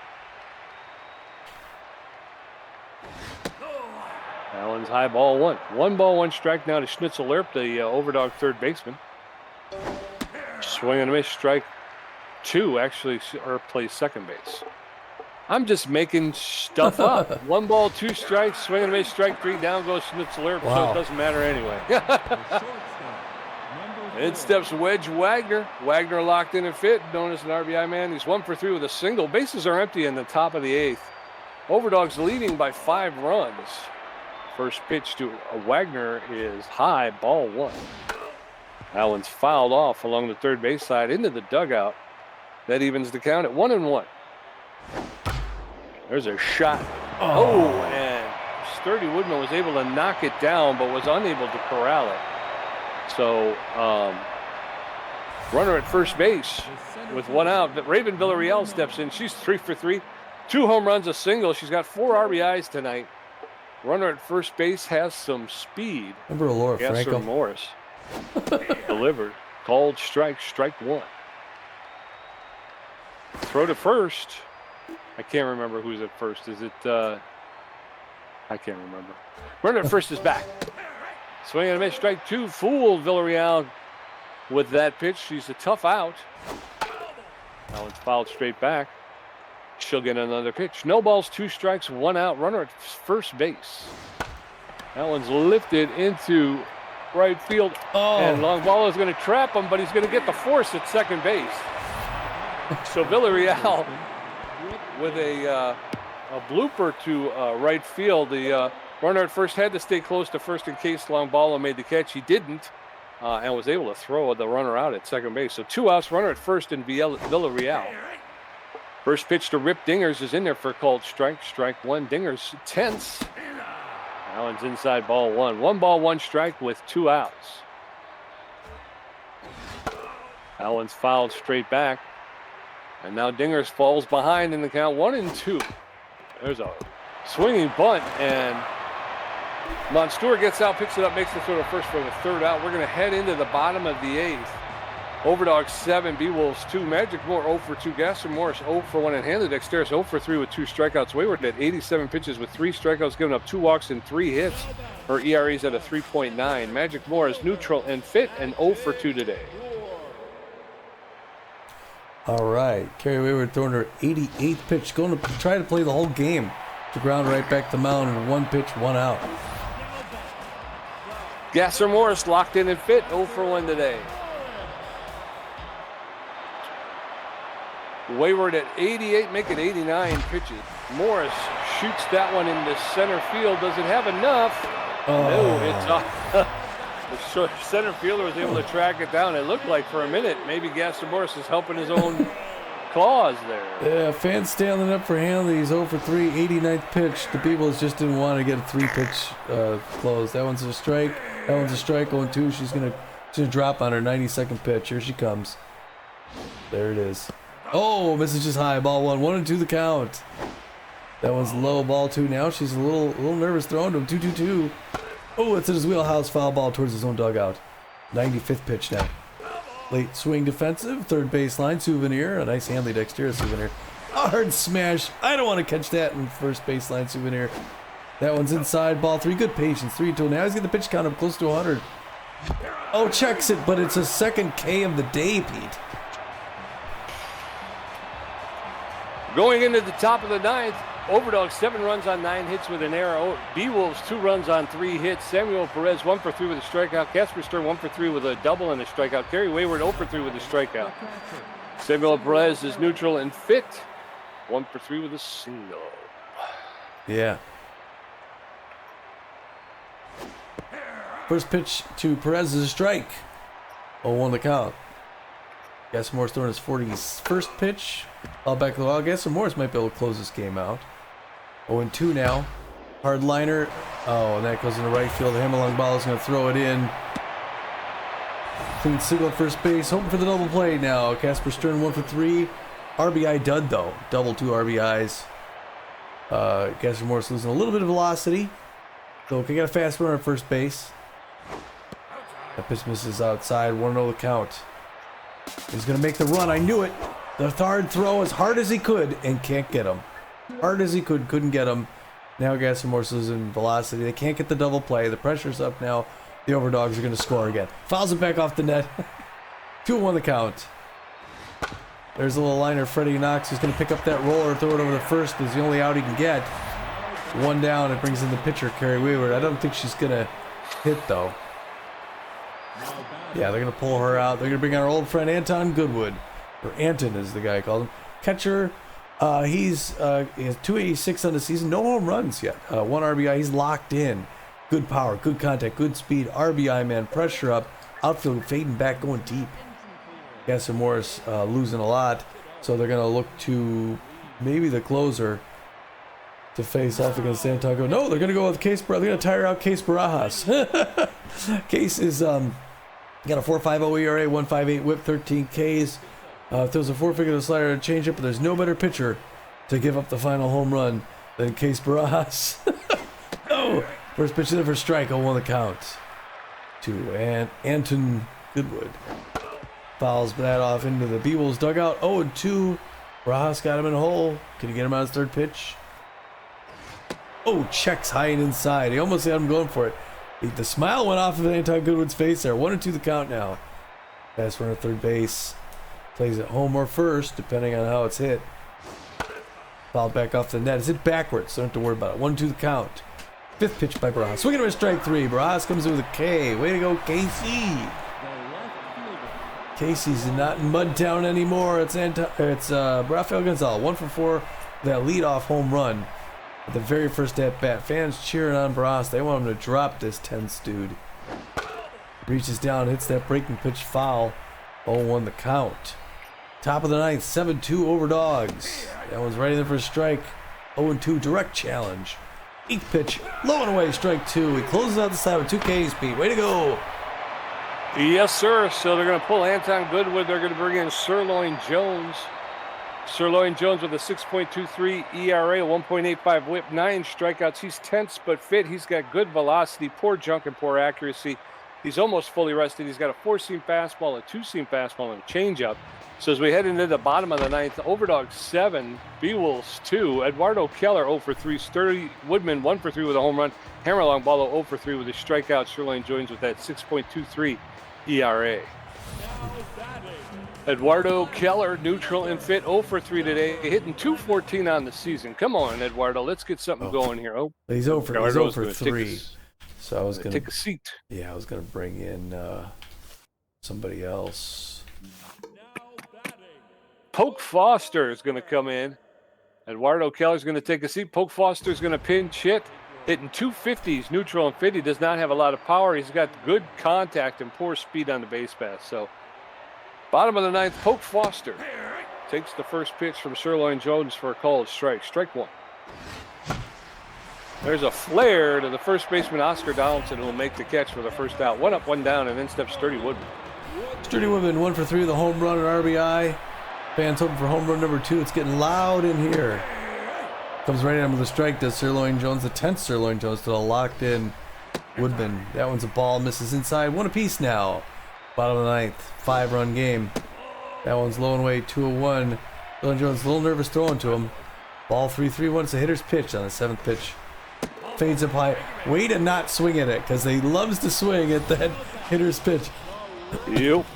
Allen's high ball 1. 1 ball, 1 strike now to Schnitzel Earp, the Overdog third baseman. Swing and a miss, strike 2. Actually, Earp plays second base. I'm just making stuff up. 1 ball, 2 strikes, swing and a miss, strike 3. Down goes Schnitzel Earp, so it doesn't matter anyway. In steps Wedge Wagner. Wagner locked in and fit, known as an RBI man. He's 1 for 3 with a single. Bases are empty in the top of the 8th. Overdogs leading by 5 runs. First pitch to Wagner is high, ball 1. That one's fouled off along the third base side into the dugout. That evens the count at 1-1. There's a shot. Oh, and Sturdy Woodman was able to knock it down, but was unable to corral it. So, runner at first base with 1 out. Raven Villarreal steps in. She's 3 for 3. 2 home runs, a single. She's got 4 RBIs tonight. Runner at first base has some speed. Remember Laura Franco? Morris delivered. Called strike, strike 1. Throw to first. I can't remember who's at first. Is it, I can't remember. Runner at first is back. Swing and a miss, strike 2. Fooled Villarreal with that pitch. She's a tough out. That one's fouled straight back. She'll get another pitch. No balls, 2 strikes, 1 out. Runner at first base. That one's lifted into right field. And long ball is going to trap him, but he's going to get the force at second base. So Villarreal with a blooper to right field. The runner at first had to stay close to first in case Longballa made the catch. He didn't, and was able to throw the runner out at second base. So 2 outs, runner at first in Villarreal. First pitch to Rip Dingers is in there for a called strike. Strike 1. Dingers tense. Allen's inside, ball 1. 1 ball, 1 strike with 2 outs. Allen's fouled straight back. And now Dingers falls behind in the count, 1-2. There's a swinging bunt, and Monstour gets out, picks it up, makes the throw to first for the 3rd out. We're going to head into the bottom of the 8th. Overdogs 7, Beewolves 2. Magic Moore 0 for 2. Gasser Morris 0 for 1. And Hanley Dexteris 0 for 3 with 2 strikeouts. Wayward at 87 pitches with 3 strikeouts, giving up 2 walks and 3 hits. Her ERA is at a 3.9. Magic Moore is neutral and fit and 0 for 2 today. All right. Carrie Wayward throwing her 88th pitch. Going to try to play the whole game. To ground right back to mound with 1 pitch, 1 out. Gasser Morris locked in and fit, 0 for 1 today. Wayward at 88, making 89 pitches. Morris shoots that one into center field. Does it have enough? No, it's off. The center fielder was able to track it down. It looked like for a minute maybe Gasser Morris is helping his own cause there. Yeah, fans standing up for Hanley. He's 0 for 3, 89th pitch. The Beewolves just didn't want to get a 3-pitch close. That one's a strike. That one's a strike. 0-2. She's gonna drop on her 92nd pitch. Here she comes. There it is. Oh, misses just high. Ball 1. 1-2 the count. That one's low. Ball 2. Now she's a little nervous throwing to him. 2-2-2. Oh, it's in his wheelhouse. Foul ball towards his own dugout. 95th pitch now. Late swing defensive. Third baseline souvenir. A nice Hanley Dexteris souvenir. A hard smash. I don't want to catch that in first baseline souvenir. That one's inside. Ball 3. Good patience. 3-2. Now he's got the pitch count up close to 100. Oh, checks it, but it's a second K of the day, Pete. Going into the top of the 9th, Overdogs 7 runs on 9 hits with an error. Beewolves 2 runs on 3 hits. Samuel Perez 1 for 3 with a strikeout. Casper Stern 1 for 3 with a double and a strikeout. Carrie Wayward 0 for 3 with a strikeout. Samuel Perez is neutral and fit. 1 for 3 with a single. Yeah. First pitch to Perez is a strike. 0-1 the count. Gasser Morris throwing his 41st pitch. All back to the wild. Gasser Morris might be able to close this game out. 0-2 now. Hard liner. Oh, and that goes into right field. The Hammerlong ball is going to throw it in. Clean single at first base. Hoping for the double play now. Casper Stern 1 for 3. RBI dud though. Double 2 RBIs. Casper Morris losing a little bit of velocity. So he got a fast runner at first base. That pitch misses outside. 1-0 the count. He's going to make the run. I knew it. The hard throw as hard as he could and can't get him. Hard as he could, couldn't get him. Now Gaston Morse losing velocity. They can't get the double play. The pressure's up now. The Overdogs are going to score again. Fouls it back off the net. 2-1 the count. There's a little liner. Freddie Knox is going to pick up that roller, throw it over to first. It's the only out he can get. One down. It brings in the pitcher, Carrie Wayward. I don't think she's going to hit, though. Yeah, they're going to pull her out. They're going to bring on our old friend Anton Goodwood. Or Anton is the guy called him. Catcher. He has 286 on the season. No home runs yet. 1 RBI. He's locked in. Good power, good contact, good speed. RBI, man. Pressure up. Outfield fading back, going deep. Gaston Morris losing a lot. So they're going to look to maybe the closer to face off against Santiago. No, they're going to go with Case. They're going to tire out Case Barajas. Case is got a 4.50 ERA, 1.58 WHIP, 13 Ks. If there was a 4-figure slider and change up, but there's no better pitcher to give up the final home run than Case Barajas. Oh, first pitch in for strike, 0-1 the count. To Anton Goodwood. Fouls that off into the Beewolves dugout. 0-2. Barajas got him in a hole. Can he get him on his third pitch? Oh, checks high and inside. He almost had him going for it. The smile went off of Anton Goodwood's face there. 1-2 the count now. Pass runner third base. Plays it home or first, depending on how it's hit. Fouled back off the net. It's hit backwards, so don't have to worry about it. 1-2 the count. Fifth pitch by Barajas. Swinging to strike 3. Barajas comes in with a K. Way to go, Casey. Casey's not in Mudtown anymore. It's Rafael Gonzalez. 1 for 4. That leadoff home run at the very first at bat. Fans cheering on Barajas. They want him to drop this tense dude. Reaches down, hits that breaking pitch foul. 0-1 the count. Top of the ninth, 7-2 Overdogs. That one's right in there for a strike. 0-2 direct challenge. Eighth pitch, low and away, strike 2. He closes out the side with 2 Ks, Pete. Way to go. Yes, sir. So they're going to pull Anton Goodwood. They're going to bring in Sirloin Jones. Sirloin Jones with a 6.23 ERA, 1.85 WHIP, 9 strikeouts. He's tense but fit. He's got good velocity, poor junk, and poor accuracy. He's almost fully rested. He's got a 4-seam fastball, a 2-seam fastball, and a changeup. So as we head into the bottom of the ninth, Overdogs 7, Beewolves 2, Eduardo Keller 0 for 3, Sturdy Woodman 1 for 3 with a home run, Hammerlong Ballo 0 for 3 with a strikeout. Sirloin Jones with that 6.23 ERA. Eduardo Keller, neutral and fit, 0 for 3 today, hitting .214 on the season. Come on, Eduardo, let's get something going here. Oh, he's 0 for 3. So I was going to take a seat. Yeah, I was going to bring in somebody else. Poke Foster is going to come in. Eduardo Keller's going to take a seat. Poke Foster's going to pinch hit, hitting .250s, neutral and fit. He does not have a lot of power. He's got good contact and poor speed on the base pass. So, bottom of the ninth, Poke Foster takes the first pitch from Sirloin Jones for a called strike. Strike 1. There's a flare to the first baseman, Oscar Donaldson, who will make the catch for the first out. 1 up, 1 down, and then steps Sturdy Woodman. Sturdy Woodman 1 for 3 with a home run and RBI. Fans hoping for home run number 2. It's getting loud in here. Comes right in with a strike to Sirloin Jones, the 10th Sirloin Jones to the locked in Woodman. That one's a ball, misses inside. 1 apiece now. Bottom of the ninth, 5-run game. That one's low and away, 2-1. Sirloin Jones a little nervous throwing to him. Ball 3-3-1. It's a hitter's pitch on the 7th pitch. Fades up high. Way to not swing at it, because he loves to swing at that hitter's pitch. Yep.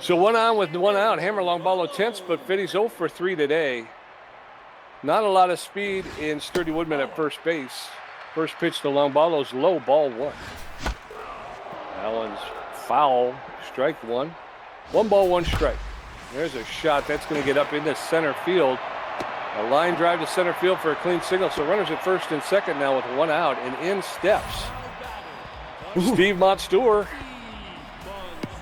So 1 on with 1 out. Hammerlong Ballo tense, but Fitty's 0 for 3 today. Not a lot of speed in Sturdy Woodman at first base. First pitch to Longballo's low, ball 1. That one's foul. Strike 1. 1 ball, 1 strike. There's a shot that's going to get up into center field. A line drive to center field for a clean signal. So runners at first and second now with 1 out, and in steps Steve Monstour.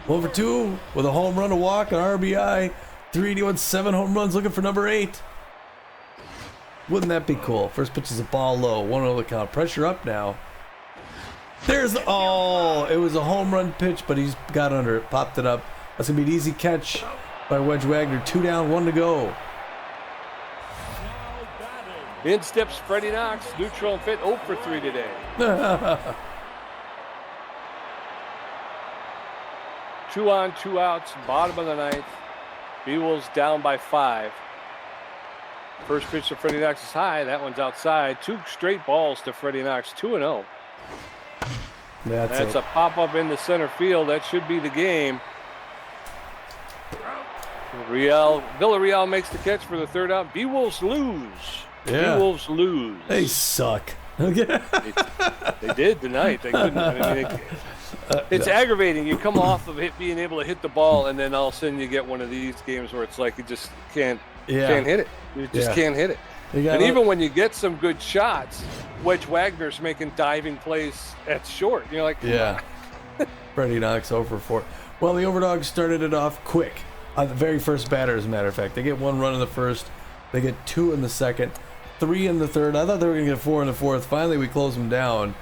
1 for 2 with a home run, a walk, an RBI. 381, 7 home runs, looking for number 8. Wouldn't that be cool? First pitch is a ball low, 1-0 the count. Pressure up now. It was a home run pitch, but he's got under it, popped it up. That's going to be an easy catch by Wedge Wagner. 2 down, 1 to go. In steps Freddie Knox, neutral and fit, 0 for 3 today. 2 on, 2 outs, bottom of the ninth. Beewolves down by 5. First pitch to Freddie Knox is high. That one's outside. 2 straight balls to Freddie Knox, 2-0. That's a pop-up in the center field. That should be the game. Villarreal makes the catch for the 3rd out. Beewolves lose. Yeah. Beewolves lose. They suck. They did tonight. They couldn't. It's aggravating. You come off of being able to hit the ball, and then all of a sudden you get one of these games where it's like you just can't hit it. You just can't hit it. And even when you get some good shots, Wedge Wagner's making diving plays at short. You're like, come on. Freddie Knox 0 for 4. Well, the Overdogs started it off quick. On the very first batter, as a matter of fact. They get 1 run in the first. They get 2 in the second. 3 in the third. I thought they were going to get 4 in the fourth. Finally, we close them down.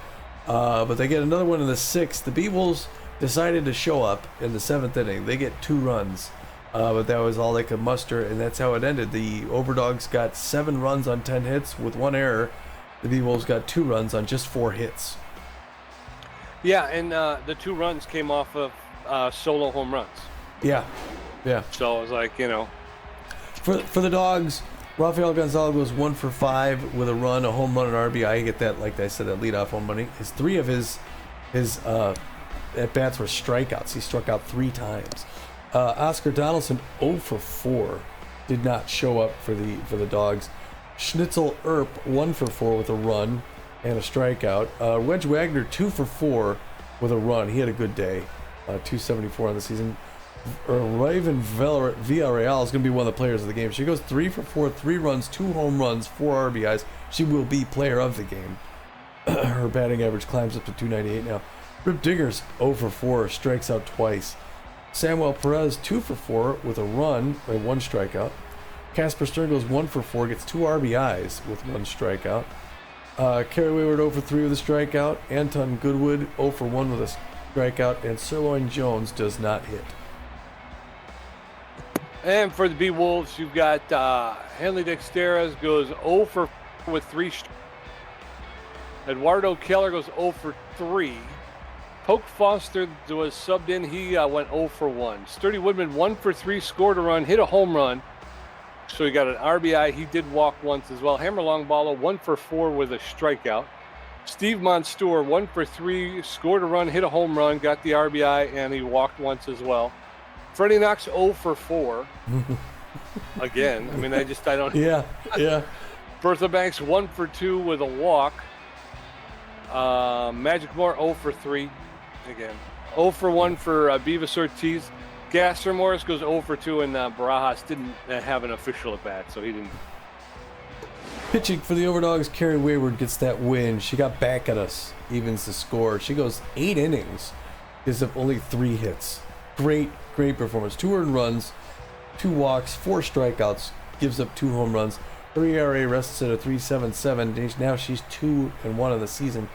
But they get another one in the sixth. The Beewolves decided to show up in the 7th inning. They get 2 runs. But that was all they could muster, and that's how it ended. The Overdogs got 7 runs on 10 hits with 1 error. The Beewolves got 2 runs on just 4 hits. Yeah, and the 2 runs came off of solo home runs. Yeah. So it was like, For the Dogs, Rafael Gonzalez goes 1 for 5 with a run, a home run, and RBI. You get that, like I said, that leadoff home run. 3 of his at-bats were strikeouts. He struck out 3 times. Oscar Donaldson 0 for 4 did not show up for the Dogs. Schnitzel Earp 1 for 4 with a run and a strikeout. Wedge Wagner 2 for 4 with a run. He had a good day. 274 on the season. Raven Villarreal is going to be one of the players of the game. She goes 3 for 4, 3 runs, 2 home runs, 4 RBIs. She will be player of the game. Her batting average climbs up to 298 now. Rip Diggers 0 for 4, strikes out twice. Samuel Perez 2 for 4 with a run and 1 strikeout. Casper Stern goes 1 for 4, gets 2 RBIs with 1 strikeout. Carrie Wayward 0 for 3 with a strikeout. Anton Goodwood 0 for 1 with a strikeout. And Sirloin Jones does not hit. And for the Beewolves, you've got Henley Dexteras goes 0 for 4 with 3 Eduardo Keller goes 0 for 3. Poke Foster was subbed in. He went 0 for 1. Sturdy Woodman 1 for 3, scored a run, hit a home run. So he got an RBI. He did walk once as well. Hammer Longballa 1 for 4 with a strikeout. Steve Monstour 1 for 3, scored a run, hit a home run, got the RBI, and he walked once as well. Freddie Knox 0 for 4. Again, I don't. Yeah. Bertha Banks 1 for 2 with a walk. Magic Moore 0 for 3. Again, 0 for 1 for Bevis Ortiz. Gasser Morris goes 0 for 2, and Barajas didn't have an official at bat, so he didn't. Pitching for the Overdogs, Carrie Wayward gets that win. She got back at us, evens the score. She goes 8 innings, gives up only 3 hits. Great performance. 2 earned runs, 2 walks, 4 strikeouts, gives up 2 home runs. Her ERA rests at a 3.77. Now she's 2-1 in the season.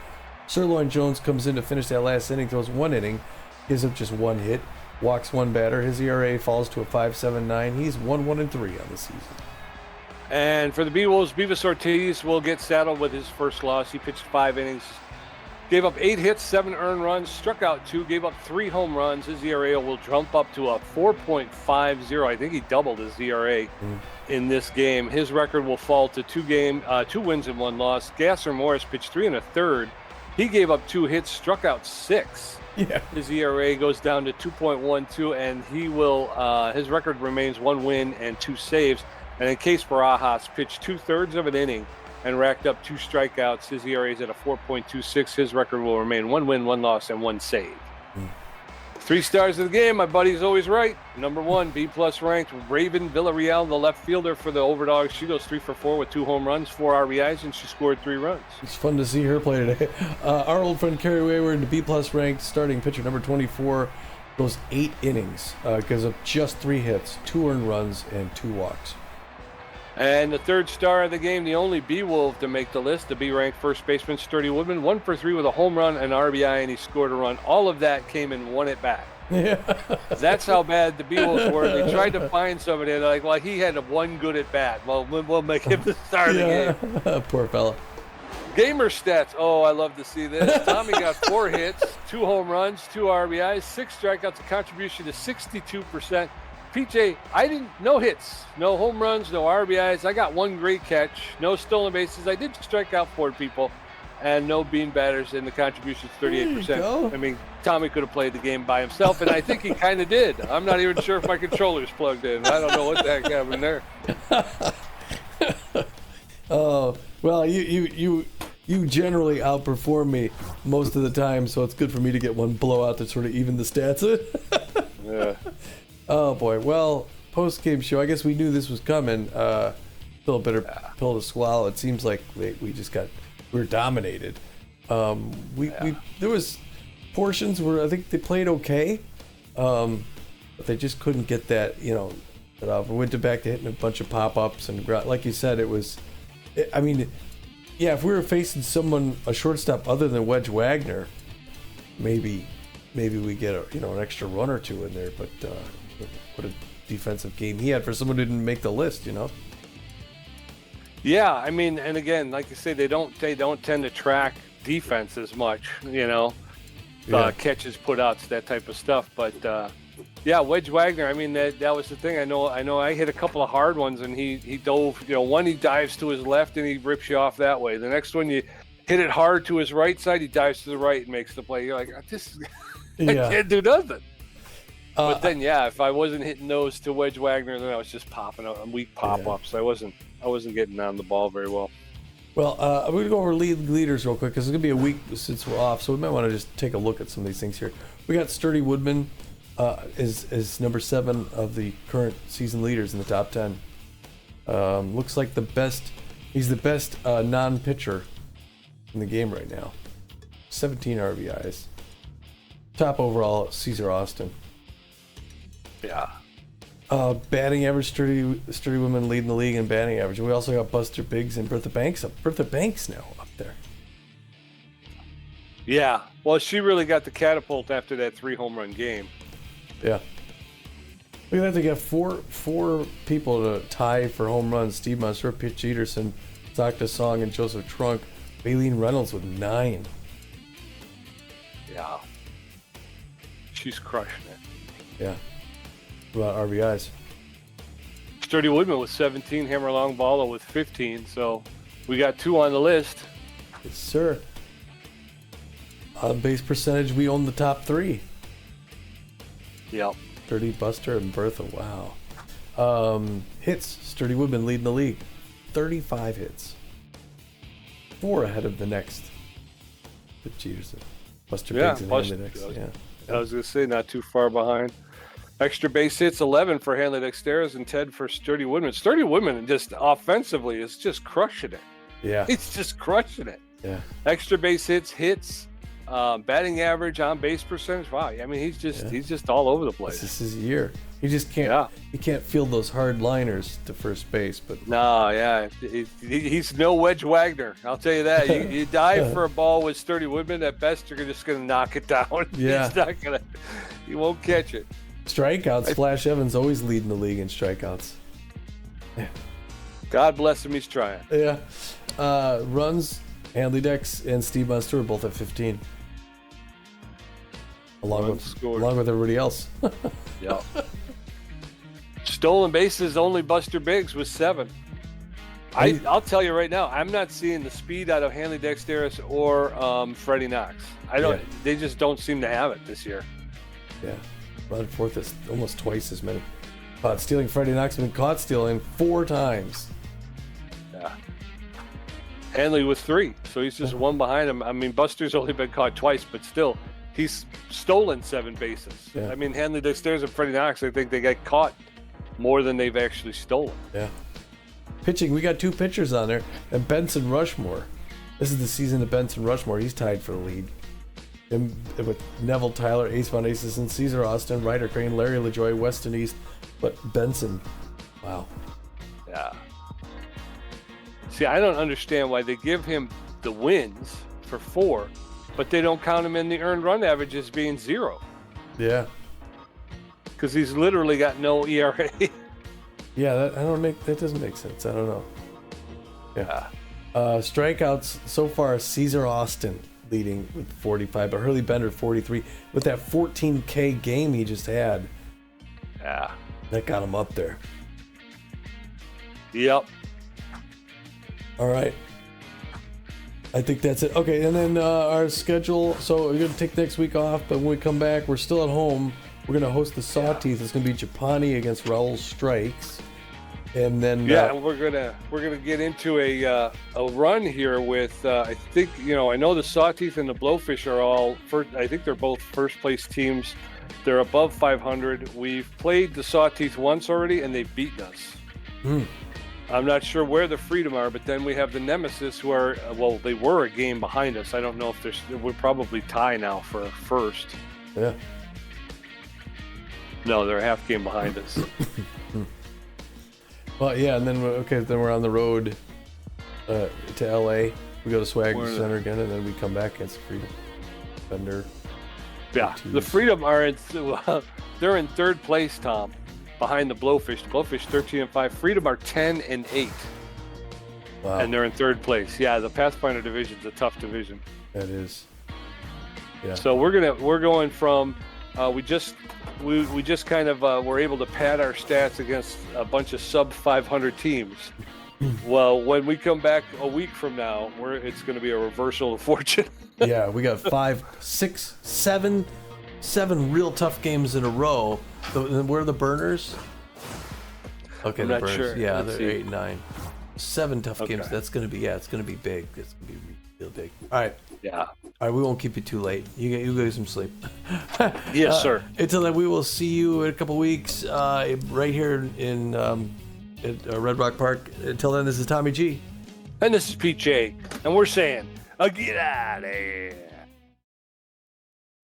Sirloin Jones comes in to finish that last inning, throws 1 inning, gives up just 1 hit, walks 1 batter. His ERA falls to a 5.79. He's 1-1-3 on the season. And for the Beewolves, Bevis Ortiz will get saddled with his first loss. He pitched 5 innings, gave up 8 hits, 7 earned runs, struck out 2, gave up 3 home runs. His ERA will jump up to a 4.50. I think he doubled his ERA in this game. His record will fall to 2 wins and 1 loss. Gasser Morris pitched 3 1/3. He gave up 2 hits, struck out 6. Yeah. His ERA goes down to 2.12, and he will. His record remains 1 win and 2 saves. And in case Barajas pitched 2/3 of an inning and racked up 2 strikeouts, his ERA is at a 4.26. His record will remain 1 win, 1 loss, and 1 save. 3 stars of the game. My buddy's always right. Number 1, B+ ranked Raven Villarreal, the left fielder for the Overdogs. She goes 3 for 4 with 2 home runs, 4 RBIs, and she scored 3 runs. It's fun to see her play today. Our old friend Carrie Wayward, the B+ ranked starting pitcher, number 24, goes 8 innings, gives up just 3 hits, 2 earned runs, and 2 walks. And the third star of the game, the only Beewolf to make the list, the B-ranked first baseman, Sturdy Woodman, 1 for 3 with a home run and RBI, and he scored a run. All of that came in one at bat. Yeah. That's how bad the Beewolves were. They tried to find somebody. They're like, well, he had one good at bat. Well, we'll make him the star of the game. Poor fella. Gamer stats. Oh, I love to see this. Tommy got 4 hits, 2 home runs, 2 RBIs, 6 strikeouts, a contribution to 62%. PJ, no hits, no home runs, no RBIs. I got 1 great catch, no stolen bases. I did strike out 4 people, and no bean batters, and the contribution's 38%. I mean, Tommy could have played the game by himself, and I think he kind of did. I'm not even sure if my controller's plugged in. I don't know what the heck happened there. Oh, well, you generally outperform me most of the time, so it's good for me to get one blowout to sort of even the stats. Yeah. Oh boy. Well, post-game show. I guess we knew this was coming. Still a bitter pill to swallow. It seems like we were dominated. There was portions where I think they played okay, but they just couldn't get that. We went back to hitting a bunch of pop-ups and like you said, if we were facing a shortstop other than Wedge Wagner, maybe we get an extra run or 2 in there. But what a defensive game he had for someone who didn't make the list. Yeah, I mean, and again, like you say, they don't tend to track defense as much. Catches, putouts, that type of stuff. But Wedge Wagner. I mean, that was the thing. I know. I hit a couple of hard ones, and he dove. One he dives to his left and he rips you off that way. The next one you hit it hard to his right side, he dives to the right and makes the play. You're like, this I can't do nothing. But then, if I wasn't hitting those to Wedge Wagner, then I was just popping up on weak pop-ups. I wasn't getting on the ball very well. Well, I'm going to go over leaders real quick because it's going to be a week since we're off, so we might want to just take a look at some of these things here. We got Sturdy Woodman is number 7 of the current season leaders in the top 10. Looks like he's the best non-pitcher in the game right now. 17 RBIs. Top overall, Caesar Austin. Yeah. Batting average, Sturdy Women leading the league in batting average. We also got Buster Biggs and Bertha Banks now up there. Yeah. Well, she really got the catapult after that 3 home run game. Yeah. Look at that. They got four people to tie for home runs. Steve Munster, Pitch Jeterson, Zakta Song, and Joseph Trunk. Baleen Reynolds with 9. Yeah. She's crushing it. Yeah. What about RBIs? Sturdy Woodman with 17, Hammerlong Balla with 15. So we got 2 on the list. Yes, sir. On base percentage, we own the top 3. Yep. Sturdy, Buster, and Bertha. Wow. Hits. Sturdy Woodman leading the league. 35 hits. 4 ahead of the next. But Jeterson. Buster Biggs and Hanley next. Yeah. I was going to say, not too far behind. Extra base hits, 11 for Hanley Dexteras and 10 for Sturdy Woodman. Sturdy Woodman just offensively is just crushing it. Yeah. He's just crushing it. Yeah. Extra base hits, batting average, on base percentage. Wow. I mean, he's just all over the place. This is his year. He just can't. Yeah. He can't field those hard liners to first base. But no, yeah, he's no Wedge Wagner. I'll tell you that. You dive for a ball with Sturdy Woodman. At best, you're just going to knock it down. Yeah. He's not gonna. He won't catch it. Strikeouts. Flash Evans always leading the league in strikeouts. Yeah. God bless him. He's trying. Yeah. Runs. Hanley Dex and Steve Munster are both at 15. Along with everybody else. Yeah. Stolen bases, only Buster Biggs with 7. I'll tell you right now, I'm not seeing the speed out of Hanley Dexteras or Freddie Knox. They just don't seem to have it this year. Yeah. Run fourth is almost twice as many. Caught stealing. Freddie Knox has been caught stealing 4 times. Yeah. Hanley with 3, so he's just 1 behind him. I mean, Buster's only been caught twice, but still, he's stolen 7 bases. Yeah. I mean, Hanley Dexteras and Freddie Knox, I think they got caught more than they've actually stolen. Yeah. Pitching, we got 2 pitchers on there, and Benson Rushmore. This is the season of Benson Rushmore. He's tied for the lead. And with Neville Tyler, Ace Von Aces, and Caesar Austin, Ryder Crane, Larry LaJoy, Weston East, but Benson, wow. Yeah. See, I don't understand why they give him the wins for 4, but they don't count him in the earned run average as being 0. Yeah. Because he's literally got no ERA. Yeah, that doesn't make sense. I don't know. Yeah. Strikeouts so far, Caesar Austin leading with 45, but Hurley Bender 43 with that 14K game he just had. Yeah. That got him up there. Yep. All right. I think that's it. Okay, and then our schedule. So we're going to take next week off, but when we come back, we're still at home. We're going to host the Sawteeth. It's going to be Japani against Raul Strikes. And then and we're gonna get into a run here with I think I know the Sawteeth and the Blowfish are all first. I think they're both first place teams. They're above 500. We've played the Sawteeth once already, and they've beaten us. I'm not sure where the Freedom are, but then we have the Nemesis, who are they were a game behind us. I don't know if we're probably tie now for first. Yeah. No, they're a half game behind us. Well, yeah, and then we're on the road to LA. We go to Swagger Center again, and then we come back against Freedom. Bender. Yeah, the Freedom are they're in third place, Tom, behind the Blowfish. The Blowfish 13-5. Freedom are 10-8. Wow. And they're in third place. Yeah, the Pathfinder division's a tough division. That is. Yeah. So we're going from we just kind of were able to pad our stats against a bunch of sub 500 teams. Well, when we come back a week from now, it's going to be a reversal of fortune. Yeah, we got 5, 6, 7 real tough games in a row. Where are the burners? Okay, I'm the not burners. sure. Yeah, Let's they're see. 8 and 9. 7 tough games. That's going to be it's going to be big. It's going to be real big. All right. Yeah. All right, we won't keep you too late. You get some sleep. Yes, sir. Until then, we will see you in a couple weeks right here in at Red Rock Park. Until then, this is Tommy G. And this is Pete J. And we're saying, get out of here.